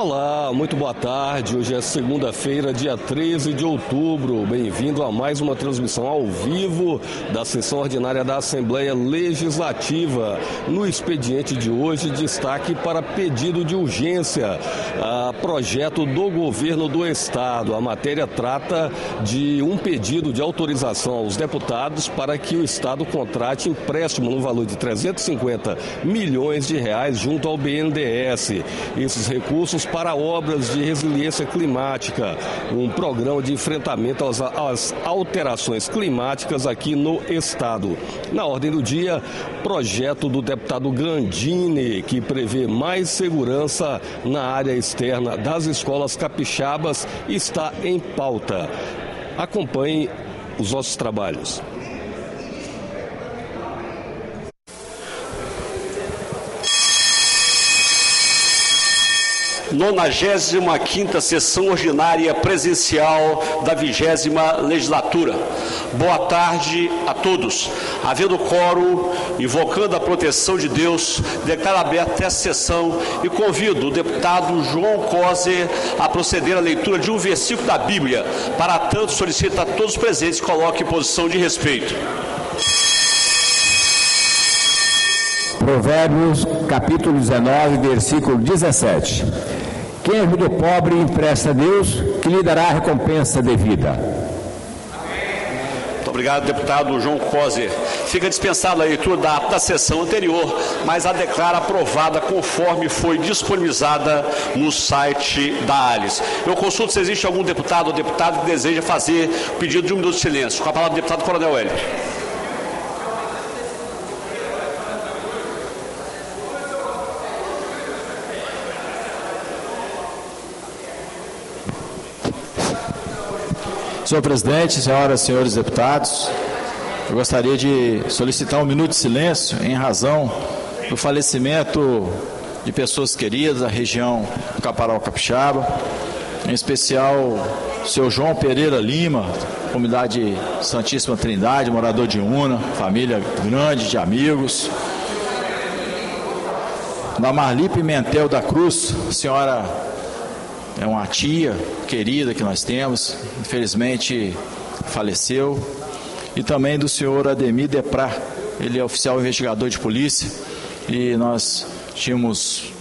Olá, muito boa tarde. Hoje é segunda-feira, dia 13 de outubro. Bem-vindo a mais uma transmissão ao vivo da sessão ordinária da Assembleia Legislativa. No expediente de hoje, destaque para pedido de urgência a projeto do governo do Estado. A matéria trata de um pedido de autorização aos deputados para que o Estado contrate empréstimo no valor de 350 milhões de reais junto ao BNDES. Esses recursos para obras de resiliência climática, um programa de enfrentamento às alterações climáticas aqui no Estado. Na ordem do dia, projeto do deputado Gandini, que prevê mais segurança na área externa das escolas capixabas, está em pauta. Acompanhe os nossos trabalhos. 95ª sessão ordinária presencial da 20ª legislatura. Boa tarde a todos. Havendo quórum, invocando a proteção de Deus, declaro aberta esta sessão e convido o deputado João Coser a proceder à leitura de um versículo da Bíblia. Para tanto, solicito a todos os presentes que coloquem em posição de respeito. Provérbios, capítulo 19, versículo 17. Quem ajuda o pobre empresta a Deus, que lhe dará a recompensa devida. Muito obrigado, deputado João Coser. Fica dispensada a leitura da sessão anterior, mas a declara aprovada conforme foi disponibilizada no site da ALIS. Eu consulto se existe algum deputado ou deputada que deseja fazer pedido de um minuto de silêncio. Com a palavra o deputado Coronel Wellington. Senhor presidente, senhoras e senhores deputados, eu gostaria de solicitar um minuto de silêncio em razão do falecimento de pessoas queridas da região do Caparal Capixaba, em especial o senhor João Pereira Lima, comunidade Santíssima Trindade, morador de Una, família grande de amigos. Da Marli Pimentel da Cruz, senhora é uma tia querida que nós temos, infelizmente faleceu. E também do senhor Ademir Deprá, ele é oficial investigador de polícia e nós tínhamos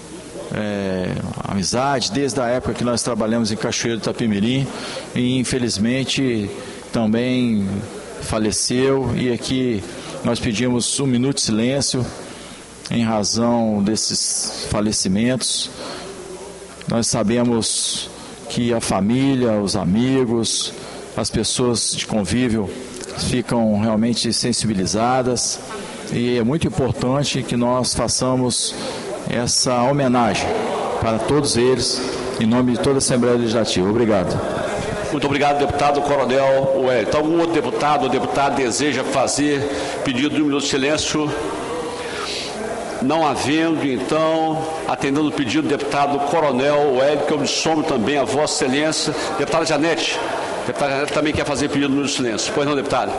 amizade desde a época que nós trabalhamos em Cachoeiro do Itapemirim e infelizmente também faleceu. E aqui nós pedimos um minuto de silêncio em razão desses falecimentos. Nós sabemos que a família, os amigos, as pessoas de convívio ficam realmente sensibilizadas e é muito importante que nós façamos essa homenagem para todos eles, em nome de toda a Assembleia Legislativa. Obrigado. Muito obrigado, deputado Coronel Wellington. Algum outro deputado ou deputada deseja fazer pedido de um minuto de silêncio? Não havendo, então, atendendo o pedido do deputado Coronel Wellington, eu me somo também a Vossa Excelência. Deputada Janete também quer fazer pedido de silêncio. Pois não, deputada?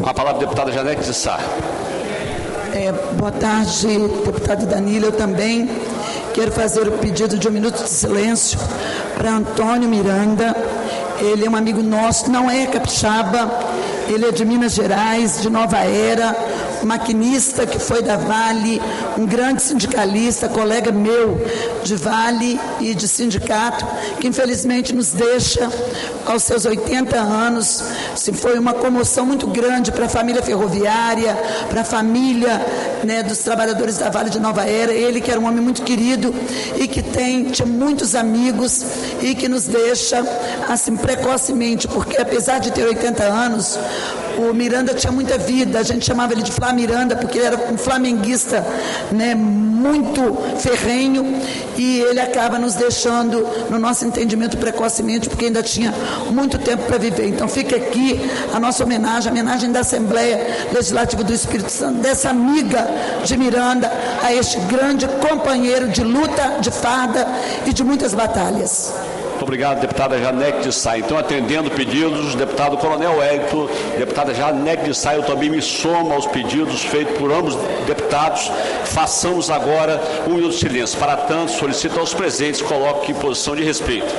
A palavra da deputada Janete de Sá. Boa tarde, deputado Danilo. Eu também quero fazer o pedido de um minuto de silêncio para Antônio Miranda. Ele é um amigo nosso, não é capixaba, ele é de Minas Gerais, de Nova Era, maquinista que foi da Vale, um grande sindicalista, colega meu de Vale e de sindicato, que infelizmente nos deixa aos seus 80 anos. Foi uma comoção muito grande para a família ferroviária, para a família, dos trabalhadores da Vale de Nova Era. Ele que era um homem muito querido e que tinha muitos amigos e que nos deixa assim precocemente, porque apesar de ter 80 anos, O Miranda tinha muita vida, a gente chamava ele de Flá Miranda, porque ele era um flamenguista, né, muito ferrenho, e ele acaba nos deixando, no nosso entendimento, precocemente, porque ainda tinha muito tempo para viver. Então fica aqui a nossa homenagem, a homenagem da Assembleia Legislativa do Espírito Santo, dessa amiga de Miranda, a este grande companheiro de luta, de farda e de muitas batalhas. Muito obrigado, deputada Janete de Sá. Então, atendendo pedidos, deputado Coronel Wellington, deputada Janete de Sá, eu também me somo aos pedidos feitos por ambos deputados. Façamos agora um minuto de silêncio. Para tanto, solicito aos presentes, coloque em posição de respeito.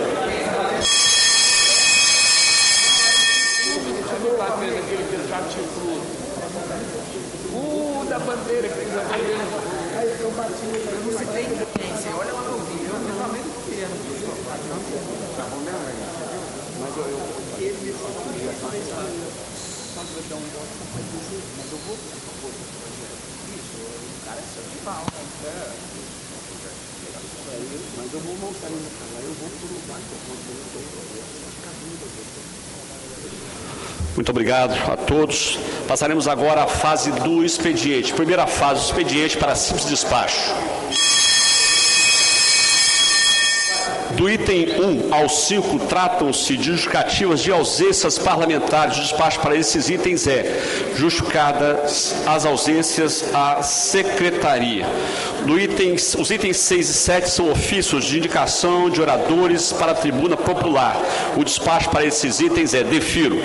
Muito obrigado a todos. Passaremos agora à fase do expediente. Primeira fase do expediente para simples despacho. Do item 1 ao 5, tratam-se de justificativas de ausências parlamentares. O despacho para esses itens é justificadas as ausências à secretaria. Os itens 6 e 7 são ofícios de indicação de oradores para a tribuna popular. O despacho para esses itens é defiro.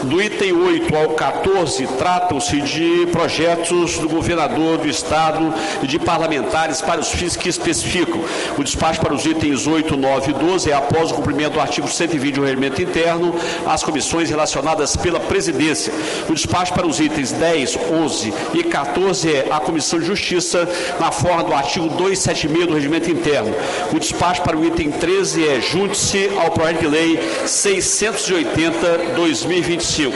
Do item 8 ao 14, tratam-se de projetos do governador do Estado e de parlamentares para os fins que especificam. O despacho para os itens 8, 9 e 12 é após o cumprimento do artigo 120 do Regimento Interno, as comissões relacionadas pela presidência. O despacho para os itens 10, 11 e 14 é a Comissão de Justiça, na forma do artigo 276 do Regimento Interno. O despacho para o item 13 é junte-se ao projeto de lei 680/2025.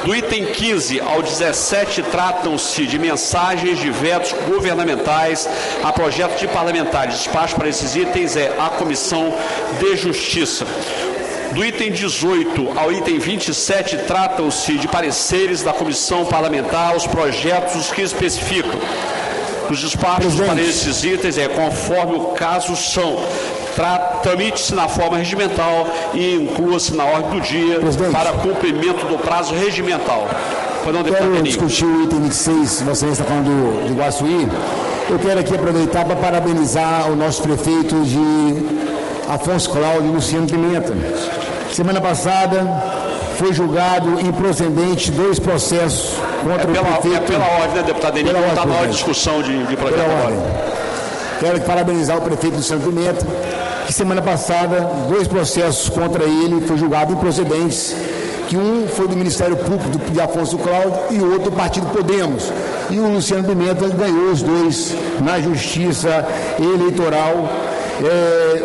Do item 15 ao 17, tratam-se de mensagens de vetos governamentais a projetos de parlamentares. Despacho para esses itens é a Comissão de Justiça. Do item 18 ao item 27, tratam-se de pareceres da Comissão Parlamentar aos projetos que especificam. Os despachos para esses itens conforme o caso são. Tramite-se na forma regimental e inclua-se na ordem do dia para cumprimento do prazo regimental. Quero discutir o item 26, você está falando de Iguaçuí. Eu quero aqui aproveitar para parabenizar o nosso prefeito de Afonso Cláudio, Luciano Pimenta. Semana passada foi julgado improcedente 2 processos contra o prefeito. Pela ordem, né, deputado Denis? Não está na hora de discussão de projeto agora. Quero parabenizar o prefeito Luciano Pimenta, que semana passada 2 processos contra ele foi julgado improcedentes, que um foi do Ministério Público de Afonso Cláudio e o outro do Partido Podemos. E o Luciano Pimenta ganhou os 2 na Justiça Eleitoral.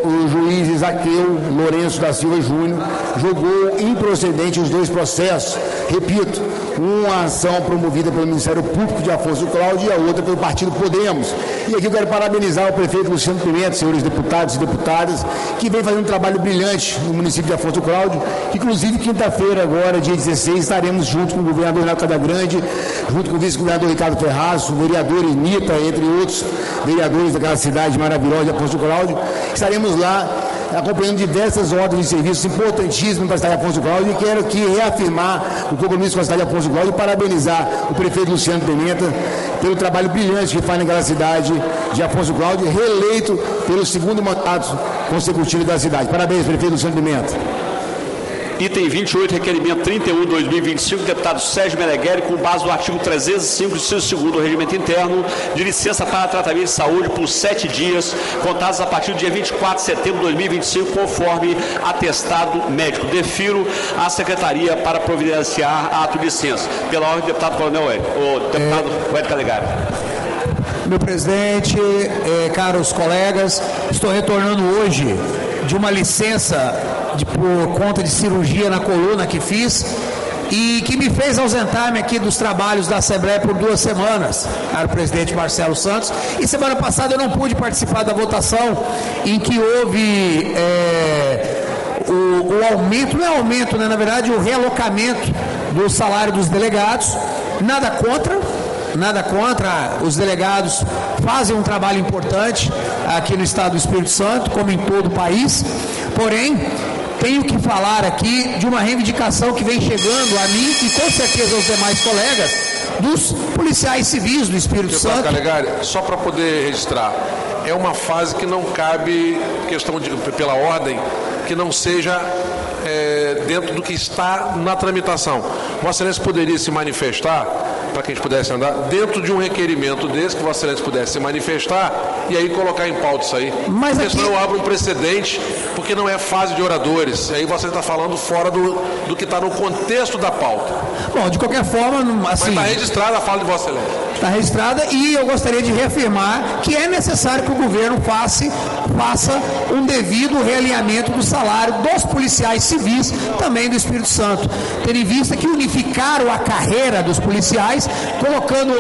O juiz Isaqueu Lourenço da Silva Júnior julgou improcedente os 2 processos. Repito, uma ação promovida pelo Ministério Público de Afonso Cláudio e a outra pelo Partido Podemos. E aqui eu quero parabenizar o prefeito Luciano Pimenta, senhores deputados e deputadas, que vem fazendo um trabalho brilhante no município de Afonso Cláudio. Inclusive, quinta-feira, agora, dia 16, estaremos junto com o governador Renato Casagrande, junto com o vice-governador Ricardo Ferraz, o vereador Nita, entre outros vereadores daquela cidade maravilhosa de Afonso Cláudio. Estaremos lá acompanhando diversas ordens de serviços importantíssimas para a cidade de Afonso Cláudio, e quero aqui reafirmar o compromisso com a cidade de Afonso Cláudio e parabenizar o prefeito Luciano Pimenta pelo trabalho brilhante que faz naquela cidade de Afonso Cláudio, reeleito pelo 2º mandato consecutivo da cidade. Parabéns, prefeito Luciano Pimenta. Item 28, requerimento 31/2025, deputado Sérgio Meneghelli, com base no artigo 305, inciso 2º do Regimento Interno, de licença para tratamento de saúde por 7 dias, contados a partir do dia 24 de setembro de 2025, conforme atestado médico. Defiro à Secretaria para providenciar ato de licença. Pela ordem, deputado Coronel Hélio. O deputado Hélio Calegari. Meu presidente, caros colegas, estou retornando hoje de uma licença por conta de cirurgia na coluna que fiz e que me fez ausentar-me aqui dos trabalhos da Assembleia por 2 semanas, caro presidente Marcelo Santos. E semana passada eu não pude participar da votação em que houve o aumento, não é aumento, né? Na verdade o realocamento do salário dos delegados. Nada contra, os delegados fazem um trabalho importante aqui no estado do Espírito Santo, como em todo o país, porém, tenho que falar aqui de uma reivindicação que vem chegando a mim e com certeza aos demais colegas, dos policiais civis do Espírito Santo. Calegari, só para poder registrar, é uma fase que não cabe, pela ordem, que não seja dentro do que está na tramitação. Vossa Excelência poderia se manifestar, para que a gente pudesse andar, dentro de um requerimento desse, que Vossa Excelência pudesse se manifestar e aí colocar em pauta isso aí. Mas porque senão eu abro um precedente, porque não é fase de oradores. E aí Vossa Excelência está falando fora do que está no contexto da pauta. Bom, de qualquer forma, assim... Mas está registrada a fala de Vossa Excelência. Está registrada e eu gostaria de reafirmar que é necessário que o governo faça um devido realinhamento do salário dos policiais civis também do Espírito Santo, tendo em vista que unificaram a carreira dos policiais, colocando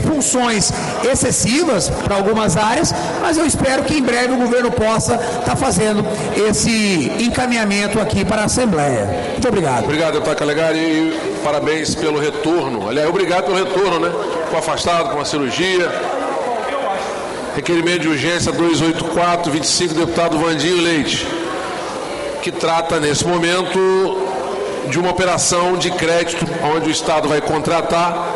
funções excessivas para algumas áreas, mas eu espero que em breve o governo possa estar fazendo esse encaminhamento aqui para a Assembleia. Muito obrigado. Obrigado, deputado Calegari, e parabéns pelo retorno. Aliás, obrigado pelo retorno, né? Ficou afastado com a cirurgia. Requerimento de urgência 284-25, deputado Vandinho Leite, que trata nesse momento de uma operação de crédito onde o Estado vai contratar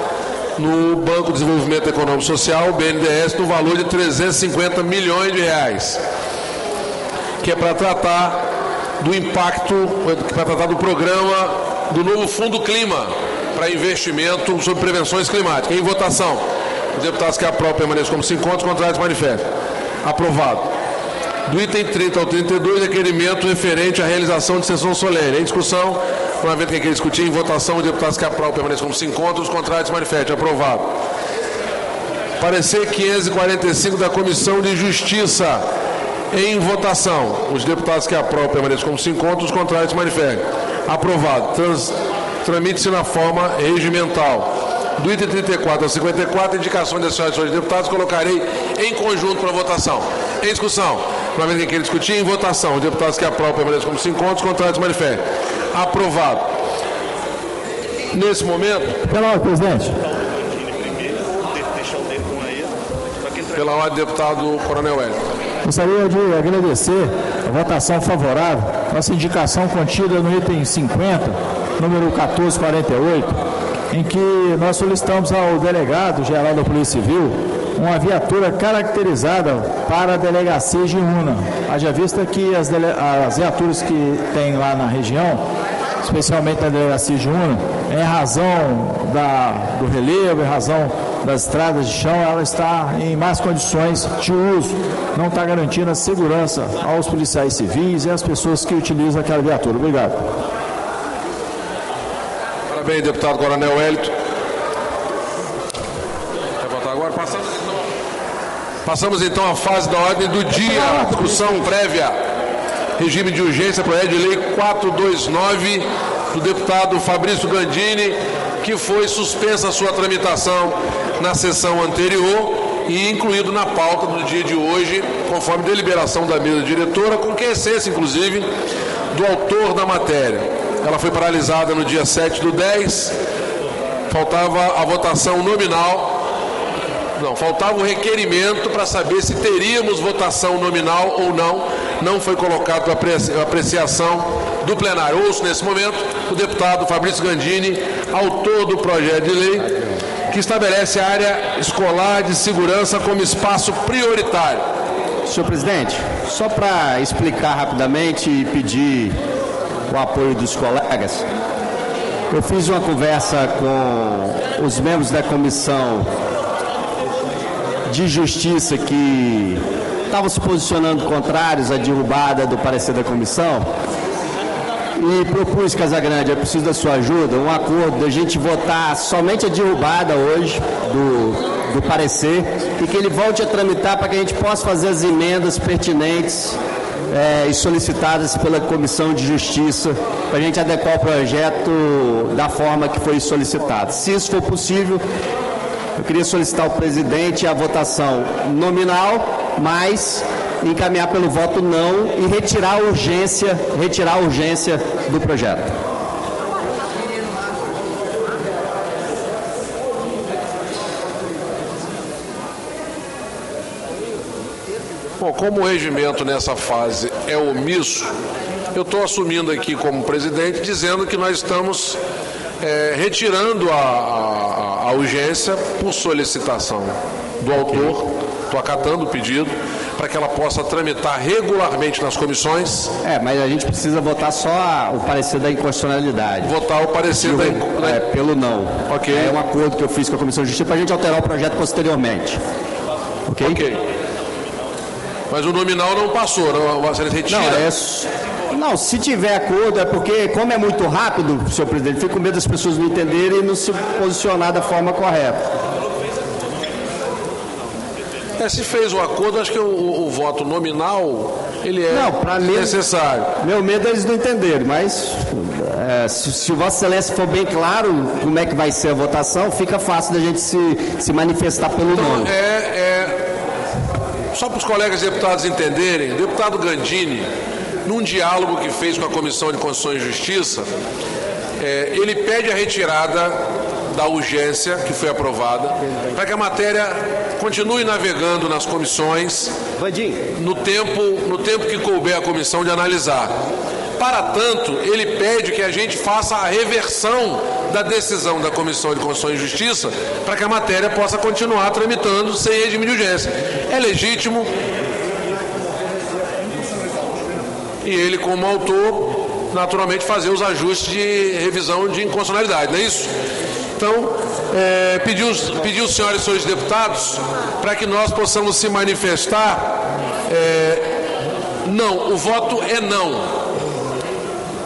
no Banco de Desenvolvimento Econômico e Social, o BNDES, no valor de 350 milhões de reais, que é para tratar do impacto, para tratar do programa do novo Fundo Clima para investimento sobre prevenções climáticas. Em votação, os deputados que aprovam permaneçam como se encontram, os contrários manifestam. Aprovado. Do item 30 ao 32, requerimento referente à realização de sessão solene. Em discussão, uma vez que quer discutir, em votação, os deputados que aprovam permaneçam como se encontram, os contrários manifestam. Aprovado. Parecer 545 da Comissão de Justiça. Em votação, os deputados que aprovam permaneçam como se encontram, os contrários manifestam. Aprovado. Tramite-se na forma regimental. Do item 34 ao 54, indicações das senhoras e senhores deputados, colocarei em conjunto para votação. Em discussão, uma vez que quer discutir, em votação, os deputados que aprovam permaneçam como se encontram, os contrários manifestam. Aprovado. Nesse momento... Pela ordem, presidente. Pela ordem, deputado Coronel Wellington. Gostaria de agradecer a votação favorável, nossa indicação contida no item 50, número 1448, em que nós solicitamos ao delegado-geral da Polícia Civil uma viatura caracterizada para a delegacia de Una. Haja vista que as viaturas que tem lá na região, especialmente na delegacia de Una, em razão do relevo, em razão das estradas de chão, ela está em más condições de uso, não está garantindo a segurança aos policiais civis e às pessoas que utilizam aquela viatura. Obrigado. Parabéns, deputado Coronel Wellington. Quer votar agora? Passamos então à fase da ordem do dia, discussão prévia. Regime de urgência, projeto de lei 429 do deputado Fabrício Gandini, que foi suspensa a sua tramitação na sessão anterior e incluído na pauta do dia de hoje, conforme deliberação da mesa diretora, com quiescência, inclusive, do autor da matéria. Ela foi paralisada no dia 7/10, faltava a votação nominal, faltava o requerimento para saber se teríamos votação nominal ou não foi colocado para apreciação do plenário. Ouço nesse momento o deputado Fabrício Gandini, autor do projeto de lei, que estabelece a área escolar de segurança como espaço prioritário. Senhor presidente, só para explicar rapidamente e pedir o apoio dos colegas, eu fiz uma conversa com os membros da Comissão de Justiça que estavam se posicionando contrários à derrubada do parecer da comissão e propus, Casagrande, eu preciso da sua ajuda, um acordo da gente votar somente a derrubada hoje do parecer e que ele volte a tramitar para que a gente possa fazer as emendas pertinentes e solicitadas pela Comissão de Justiça para a gente adequar o projeto da forma que foi solicitado. Se isso for possível, eu queria solicitar ao presidente a votação nominal, mas encaminhar pelo voto não e retirar a urgência do projeto. Bom, como o regimento nessa fase é omisso, eu estou assumindo aqui como presidente, dizendo que nós estamos retirando a urgência por solicitação do autor. Estou acatando o pedido para que ela possa tramitar regularmente nas comissões. Mas a gente precisa votar só o parecer da inconstitucionalidade. Votar o parecer pelo não. Ok. É um acordo que eu fiz com a Comissão de Justiça para a gente alterar o projeto posteriormente. Ok? Mas o nominal não passou, não, você retira? Não, se tiver acordo, é porque, como é muito rápido, senhor presidente, fico com medo das pessoas não entenderem e não se posicionar da forma correta. Se fez o acordo, acho que o voto nominal, ele é necessário. Meu medo é eles não entenderem, mas se o Vossa Excelência for bem claro como é que vai ser a votação, fica fácil da gente se manifestar pelo nome. Só para os colegas deputados entenderem, o deputado Gandini, num diálogo que fez com a Comissão de Constituição e Justiça, ele pede a retirada da urgência que foi aprovada, para que a matéria continue navegando nas comissões no tempo que couber a comissão de analisar. Para tanto, ele pede que a gente faça a reversão da decisão da Comissão de Constituição e Justiça para que a matéria possa continuar tramitando sem regime de urgência. É legítimo e ele, como autor, naturalmente fazer os ajustes de revisão de inconstitucionalidade, não é isso? Então, pediu os senhores e senhores deputados para que nós possamos se manifestar. Não, o voto é não.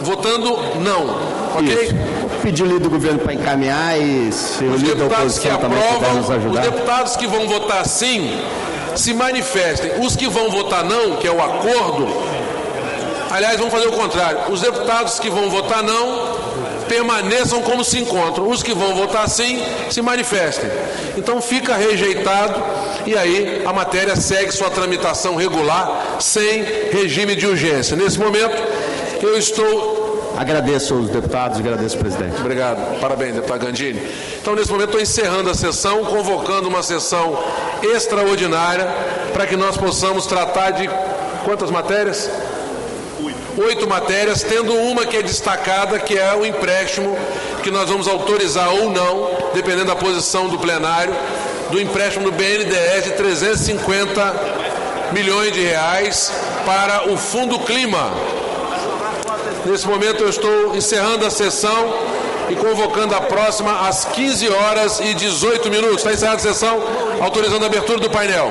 Votando não. Ok? Isso. Pedir ali do governo para encaminhar e se o líder da oposição também puder nos ajudar. Os deputados que vão votar sim, se manifestem. Os que vão votar não, que é o acordo, aliás, vamos fazer o contrário. Os deputados que vão votar não, permaneçam como se encontram. Os que vão votar sim, se manifestem. Então fica rejeitado e aí a matéria segue sua tramitação regular, sem regime de urgência. Nesse momento, eu estou... Agradeço aos deputados, agradeço ao presidente. Obrigado. Parabéns, deputado Gandini. Então, nesse momento, estou encerrando a sessão, convocando uma sessão extraordinária para que nós possamos tratar de quantas matérias? 8 matérias, tendo uma que é destacada, que é o empréstimo, que nós vamos autorizar ou não, dependendo da posição do plenário, do empréstimo do BNDES de 350 milhões de reais para o Fundo Clima. Nesse momento eu estou encerrando a sessão e convocando a próxima às 15h18. Está encerrada a sessão, autorizando a abertura do painel.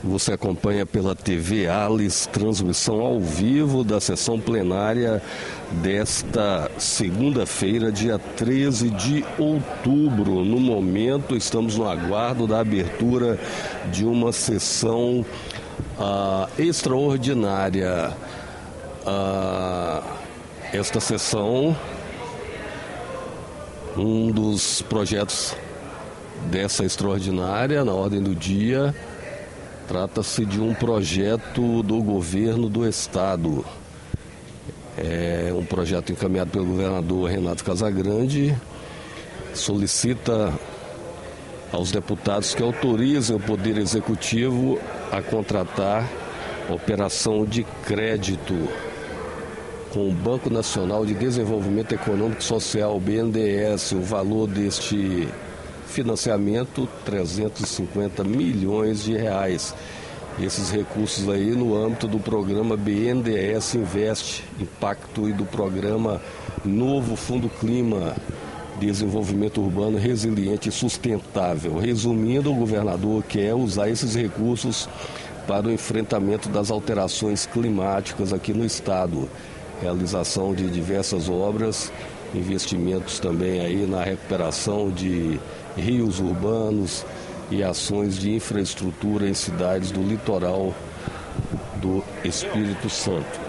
Você acompanha pela TV Alice, transmissão ao vivo da sessão plenária desta segunda-feira, dia 13 de outubro. No momento, estamos no aguardo da abertura de uma sessão extraordinária. Esta sessão, um dos projetos dessa extraordinária, na ordem do dia, trata-se de um projeto do governo do estado. É um projeto encaminhado pelo governador Renato Casagrande, solicita aos deputados que autorizem o Poder Executivo a contratar operação de crédito com o Banco Nacional de Desenvolvimento Econômico e Social, BNDES. O valor deste financiamento, 350 milhões de reais. Esses recursos aí no âmbito do programa BNDES Investe Impacto e do programa Novo Fundo Clima, Desenvolvimento Urbano Resiliente e Sustentável. Resumindo, o governador quer usar esses recursos para o enfrentamento das alterações climáticas aqui no estado. Realização de diversas obras, investimentos também aí na recuperação de rios urbanos e ações de infraestrutura em cidades do litoral do Espírito Santo.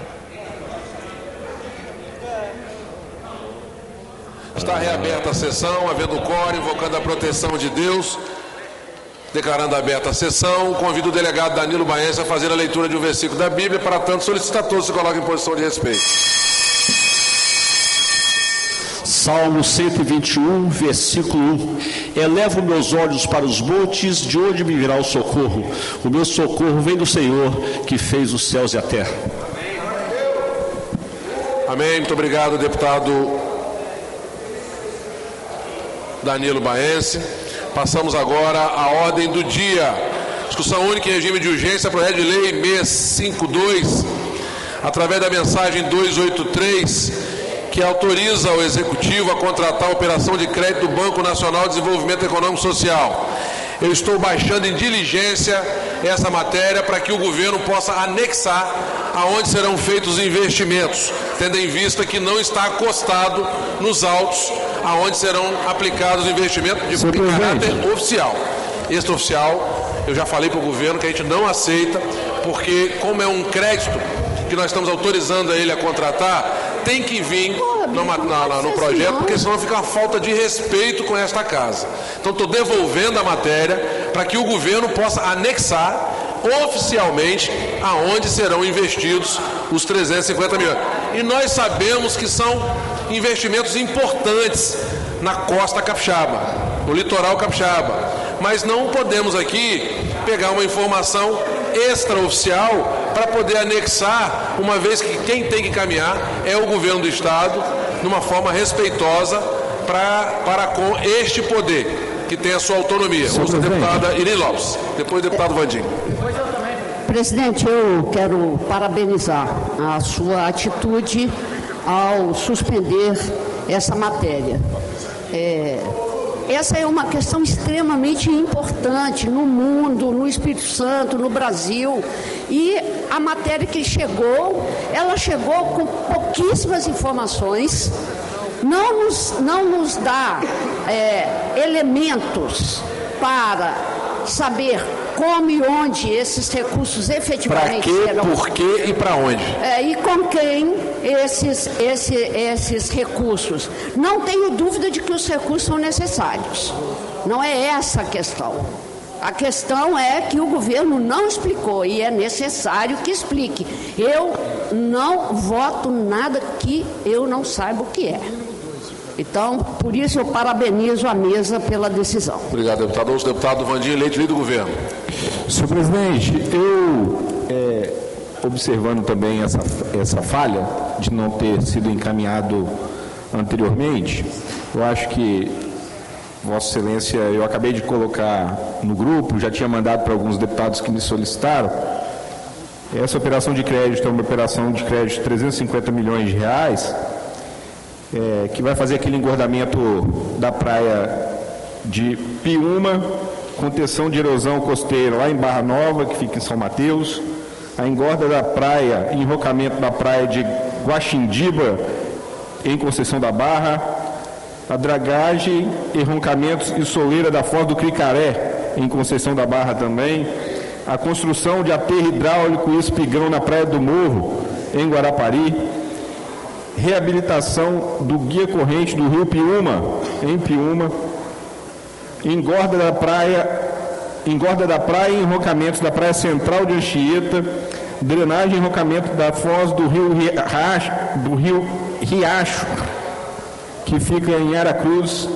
Está reaberta a sessão, havendo quórum, invocando a proteção de Deus. Declarando aberta a sessão, convido o delegado Danilo Baense a fazer a leitura de um versículo da Bíblia. Para tanto, solicito a todos se coloquem em posição de respeito. Salmo 121, versículo 1. Elevo meus olhos para os montes, de onde me virá o socorro? O meu socorro vem do Senhor, que fez os céus e a terra. Amém. Muito obrigado, deputado Danilo Baense. Passamos agora à ordem do dia. Discussão única em regime de urgência, projeto de lei 652, através da mensagem 283, que autoriza o Executivo a contratar a operação de crédito do Banco Nacional de Desenvolvimento Econômico e Social. Eu estou baixando em diligência essa matéria para que o governo possa anexar aonde serão feitos os investimentos, tendo em vista que não está acostado nos autos aonde serão aplicados os investimentos de caráter oficial. Extraoficial, eu já falei para o governo que a gente não aceita, porque como é um crédito que nós estamos autorizando a ele a contratar, tem que vir no projeto, porque senão fica uma falta de respeito com esta casa. Então estou devolvendo a matéria para que o governo possa anexar oficialmente aonde serão investidos os 350 milhões. E nós sabemos que são investimentos importantes na costa capixaba, no litoral capixaba, mas não podemos aqui pegar uma informação extraoficial para poder anexar, uma vez que quem tem que caminhar é o governo do Estado, numa forma respeitosa para com este poder, que tem a sua autonomia. Ouça a deputada Irene Lopes, depois o deputado Vandim. Presidente, eu quero parabenizar a sua atitude ao suspender essa matéria. Essa é uma questão extremamente importante no mundo, no Espírito Santo, no Brasil. E a matéria que chegou, ela chegou com pouquíssimas informações, não nos dá elementos para saber como e onde esses recursos efetivamente serão. Para quê, por quê e para onde? E com quem esses recursos. Não tenho dúvida de que os recursos são necessários. Não é essa a questão. A questão é que o governo não explicou e é necessário que explique. Eu não voto nada que eu não saiba o que é. Então, por isso eu parabenizo a mesa pela decisão. Obrigado, deputado. Ouço o deputado Vandim, eleito líder do governo. Senhor presidente, eu, observando também essa falha de não ter sido encaminhado anteriormente, eu acho que Vossa Excelência, eu acabei de colocar no grupo, já tinha mandado para alguns deputados que me solicitaram, essa operação de crédito é uma operação de crédito de 350 milhões de reais, que vai fazer aquele engordamento da praia de Piúma, contenção de erosão costeira lá em Barra Nova, que fica em São Mateus, a engorda da praia, enrocamento da praia de Guaxindiba, em Conceição da Barra, a dragagem, enroncamentos e soleira da Foz do Cricaré, em Conceição da Barra também, a construção de aterro hidráulico e espigão na Praia do Morro, em Guarapari, reabilitação do guia corrente do rio Piúma, em Piúma, engorda da praia e enrocamentos da Praia Central de Anchieta, drenagem e enrocamento da foz do rio Riacho, que fica em Aracruz,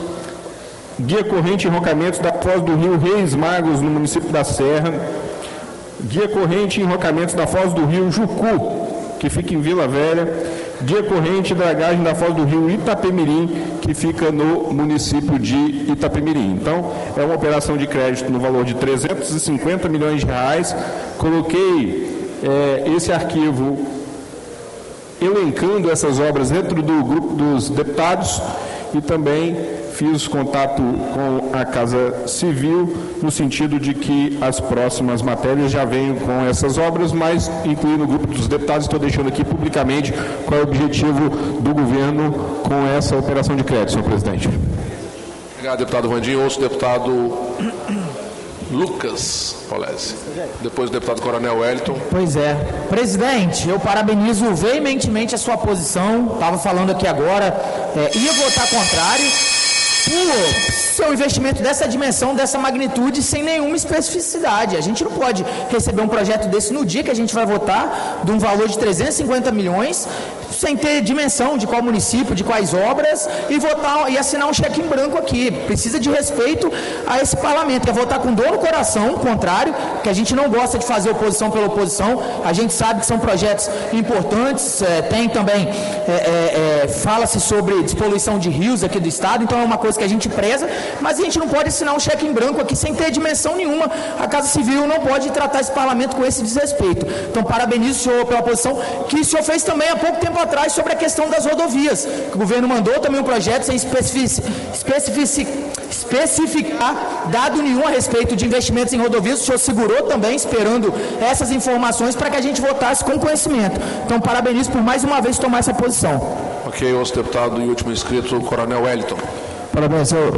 guia corrente e enrocamentos da foz do rio Reis Magos, no município da Serra, guia corrente e enrocamentos da foz do rio Jucu, que fica em Vila Velha, guia corrente e dragagem da foz do rio Itapemirim, que fica no município de Itapemirim. Então, é uma operação de crédito no valor de 350 milhões de reais. Coloquei esse arquivo elencando essas obras dentro do grupo dos deputados e também fiz contato com a Casa Civil no sentido de que as próximas matérias já venham com essas obras, mas incluindo o grupo dos deputados, estou deixando aqui publicamente qual é o objetivo do governo com essa operação de crédito, senhor presidente. Obrigado, deputado Vandim. Ouço o deputado Lucas Polese. Depois o deputado Coronel Wellington. Pois é. Presidente, eu parabenizo veementemente a sua posição. Estava falando aqui agora, ia votar contrário por seu investimento dessa dimensão, dessa magnitude, sem nenhuma especificidade. A gente não pode receber um projeto desse no dia que a gente vai votar, de um valor de 350 milhões, sem ter dimensão de qual município, de quais obras, e votar e assinar um cheque em branco aqui. Precisa de respeito a esse parlamento. É votar com dor no coração, contrário, que a gente não gosta de fazer oposição pela oposição. A gente sabe que são projetos importantes, tem também, fala-se sobre despoluição de rios aqui do estado, então é uma coisa que a gente preza, mas a gente não pode assinar um cheque em branco aqui sem ter dimensão nenhuma. A Casa Civil não pode tratar esse parlamento com esse desrespeito. Então, parabenizo o senhor pela posição que o senhor fez também há pouco tempo atrás sobre a questão das rodovias. O governo mandou também um projeto sem especificar dado nenhum a respeito de investimentos em rodovias. O senhor segurou também, esperando essas informações para que a gente votasse com conhecimento. Então, parabenizo por mais uma vez tomar essa posição. Ok, ouço deputado e último inscrito, o Coronel Wellington. Parabéns, senhor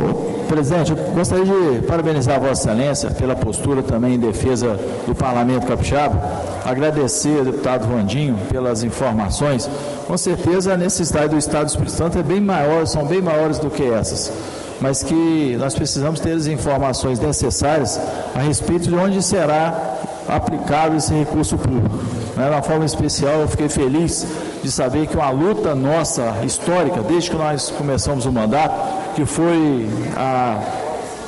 presidente. Eu gostaria de parabenizar a Vossa Excelência pela postura também em defesa do Parlamento Capixaba. Agradecer ao deputado Vandinho pelas informações. Com certeza a necessidade do Estado do Espírito Santo são bem maiores do que essas, mas que nós precisamos ter as informações necessárias a respeito de onde será aplicado esse recurso público. De uma forma especial, eu fiquei feliz de saber que uma luta nossa, histórica, desde que nós começamos o mandato, que foi a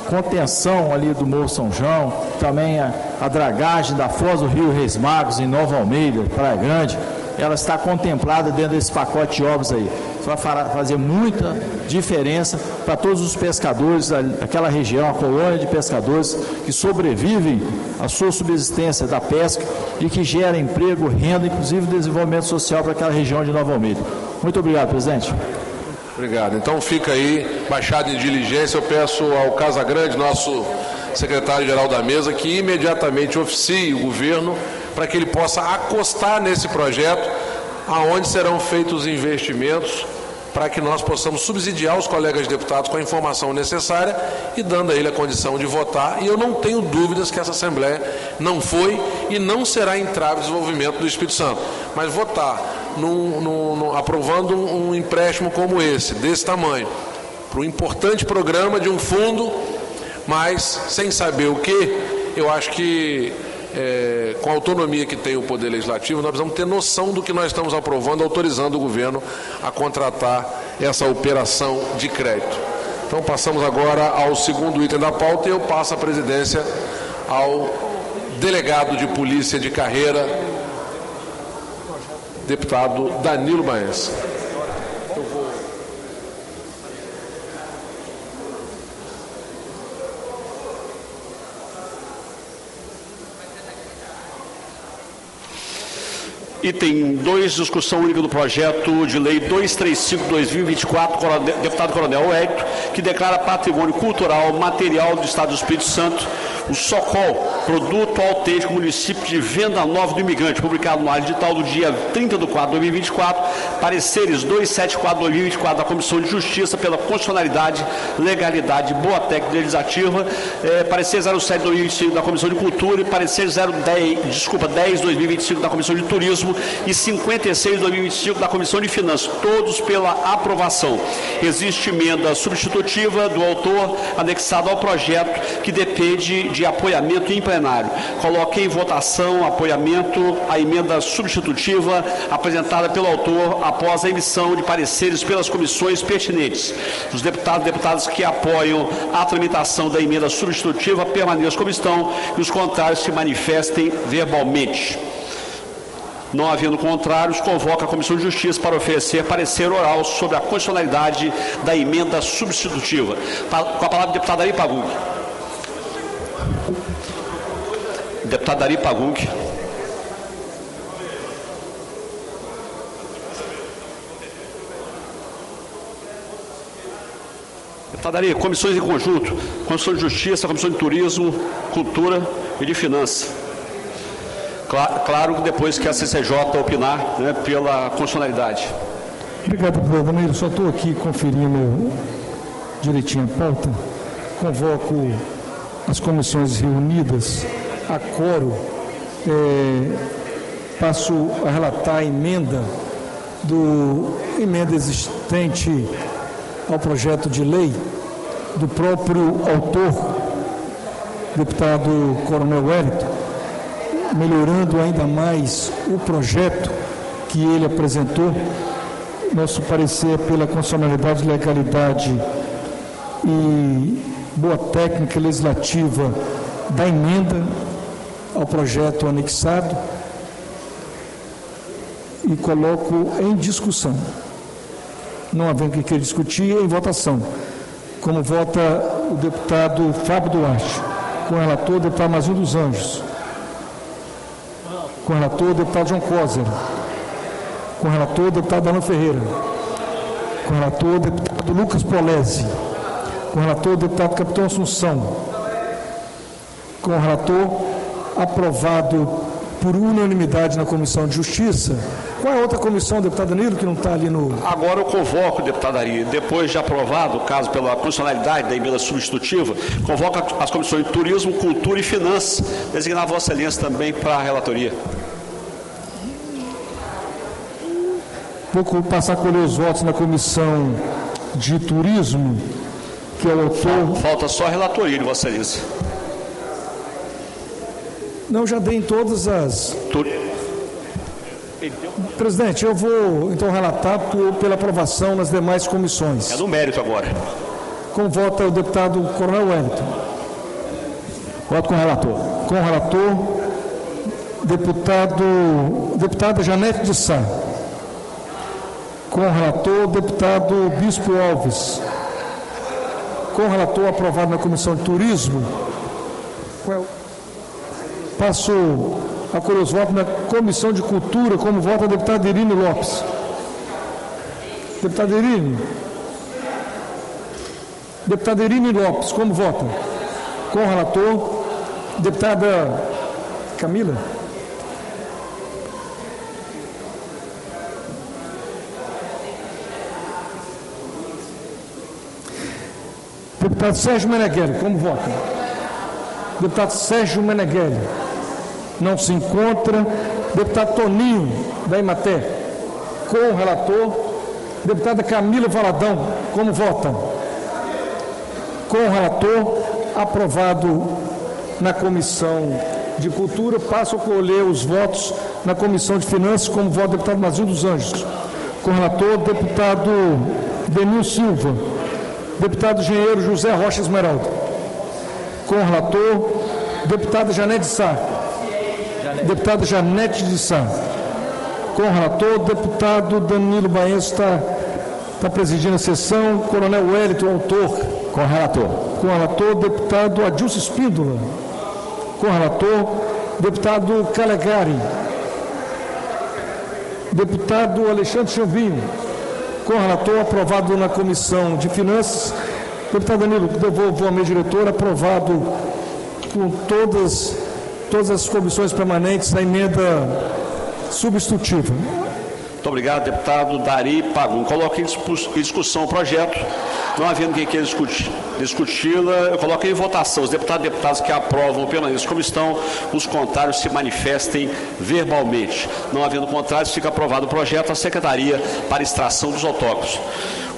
contenção ali do Morro São João, também a dragagem da foz do Rio Reis Magos em Nova Almeida, Praia Grande, ela está contemplada dentro desse pacote de obras aí. Isso vai fazer muita diferença para todos os pescadores daquela região, a colônia de pescadores que sobrevivem à sua subsistência da pesca e que gera emprego, renda, inclusive desenvolvimento social para aquela região de Nova Almeida. Muito obrigado, presidente. Obrigado. Então fica aí, baixado em diligência. Eu peço ao Casagrande, nosso secretário-geral da mesa, que imediatamente oficie o governo para que ele possa acostar nesse projeto aonde serão feitos os investimentos para que nós possamos subsidiar os colegas deputados com a informação necessária e dando a ele a condição de votar. E eu não tenho dúvidas que essa Assembleia não foi e não será entrave ao desenvolvimento do Espírito Santo. Mas votar aprovando um empréstimo como esse, desse tamanho, para um importante programa de um fundo, mas sem saber o que, eu acho que com a autonomia que tem o Poder Legislativo, nós precisamos ter noção do que nós estamos aprovando, autorizando o governo a contratar essa operação de crédito. Então passamos agora ao segundo item da pauta e eu passo a presidência ao delegado de polícia de carreira, deputado Danilo Baense. Item 2, discussão única do projeto de lei 235/2024, deputado Coronel Wellington, que declara patrimônio cultural material do Estado do Espírito Santo o SOCOL, Produto Autêntico Município de Venda Nova do Imigrante, publicado no Área Digital do dia 30/4/2024, pareceres 274/2024 da Comissão de Justiça pela constitucionalidade, legalidade e boa técnica legislativa, parecer 07/2025 da Comissão de Cultura e parecer 10/2025 da Comissão de Turismo e 56/2025 da Comissão de Finanças, todos pela aprovação. Existe emenda substitutiva do autor anexada ao projeto que depende de apoiamento em plenário. Coloquei em votação apoiamento à emenda substitutiva apresentada pelo autor após a emissão de pareceres pelas comissões pertinentes. Os deputados e deputadas que apoiam a tramitação da emenda substitutiva permaneçam como estão e os contrários se manifestem verbalmente. Não havendo contrários, convoca a Comissão de Justiça para oferecer parecer oral sobre a constitucionalidade da emenda substitutiva. Com a palavra o deputado Ari Pagung. Deputado Ari Pagung. Deputado Ari, comissões em conjunto, Comissão de Justiça, Comissão de Turismo, Cultura e de Finanças. Claro que depois que a CCJ opinar, né, pela constitucionalidade. Obrigado, deputado Danilo. Só estou aqui conferindo direitinho a pauta. Convoco as comissões reunidas a coro, passo a relatar a emenda existente ao projeto de lei do próprio autor, deputado Coronel Wellington, melhorando ainda mais o projeto que ele apresentou. Nosso parecer pela constitucionalidade, legalidade e boa técnica legislativa da emenda ao projeto anexado e coloco em discussão. Não havendo que querer discutir, em votação. Como vota o deputado Fábio Duarte, com o relator o deputado Mazinho dos Anjos, com o relator o deputado João Coser, com o relator o deputado Alan Ferreira, com o relator o deputado Lucas Polese, com o relator o deputado Capitão Assunção, com o relator aprovado por unanimidade na Comissão de Justiça. Qual é a outra comissão, deputado Danilo, que não está ali no... Agora eu convoco, deputado Ari, depois de aprovado, caso pela constitucionalidade da emenda substitutiva, convoco as comissões de Turismo, Cultura e Finanças, designar Vossa Excelência também para a relatoria. Vou passar a colher os votos na Comissão de Turismo, que é o autor... Falta só a relatoria de Vossa Excelência. Não, já dei em todas as... Presidente, eu vou então relatar pela aprovação nas demais comissões. É no mérito agora. Como vota o deputado Coronel Wellington? Voto com o relator. Com o relator, deputada Janete de Sá. Com o relator, deputado Bispo Alves. Com o relator, aprovado na Comissão de Turismo. Passo a colher os votos na Comissão de Cultura, como vota a deputada Irine Lopes. Deputada Irine. Deputada Irine Lopes, como vota? Com o relator, deputada Camila. Deputado Sérgio Meneghelli, como vota? Deputado Sérgio Meneghelli. Não se encontra. Deputado Toninho, da Imater. Com o relator. Deputada Camila Valadão, como vota? Com o relator, aprovado na Comissão de Cultura. Passo a colher os votos na Comissão de Finanças, como vota o deputado Mazinho dos Anjos. Com o relator, deputado Denil Silva. Deputado engenheiro José Rocha Esmeralda. Com o relator, deputada Janete de Sá. Deputada Janete de Sá. Com o relator, deputado Danilo Baenço está presidindo a sessão. Coronel Wellington, autor. Com o relator. Com o relator, deputado Adilson Espíndola. Com o relator, deputado Calegari. Deputado Alexandre Champinho. Com o relator, aprovado na Comissão de Finanças. Deputado Danilo, devolvo à minha diretora, aprovado com todas as comissões permanentes, a emenda substitutiva. Muito obrigado, deputado Dari Pagum. Coloco em discussão o projeto. Não havendo quem queira discuti-la, eu coloco em votação. Os deputados e deputadas que aprovam permanência como estão, os contrários se manifestem verbalmente. Não havendo contrários, fica aprovado o projeto à Secretaria para extração dos autóctonos.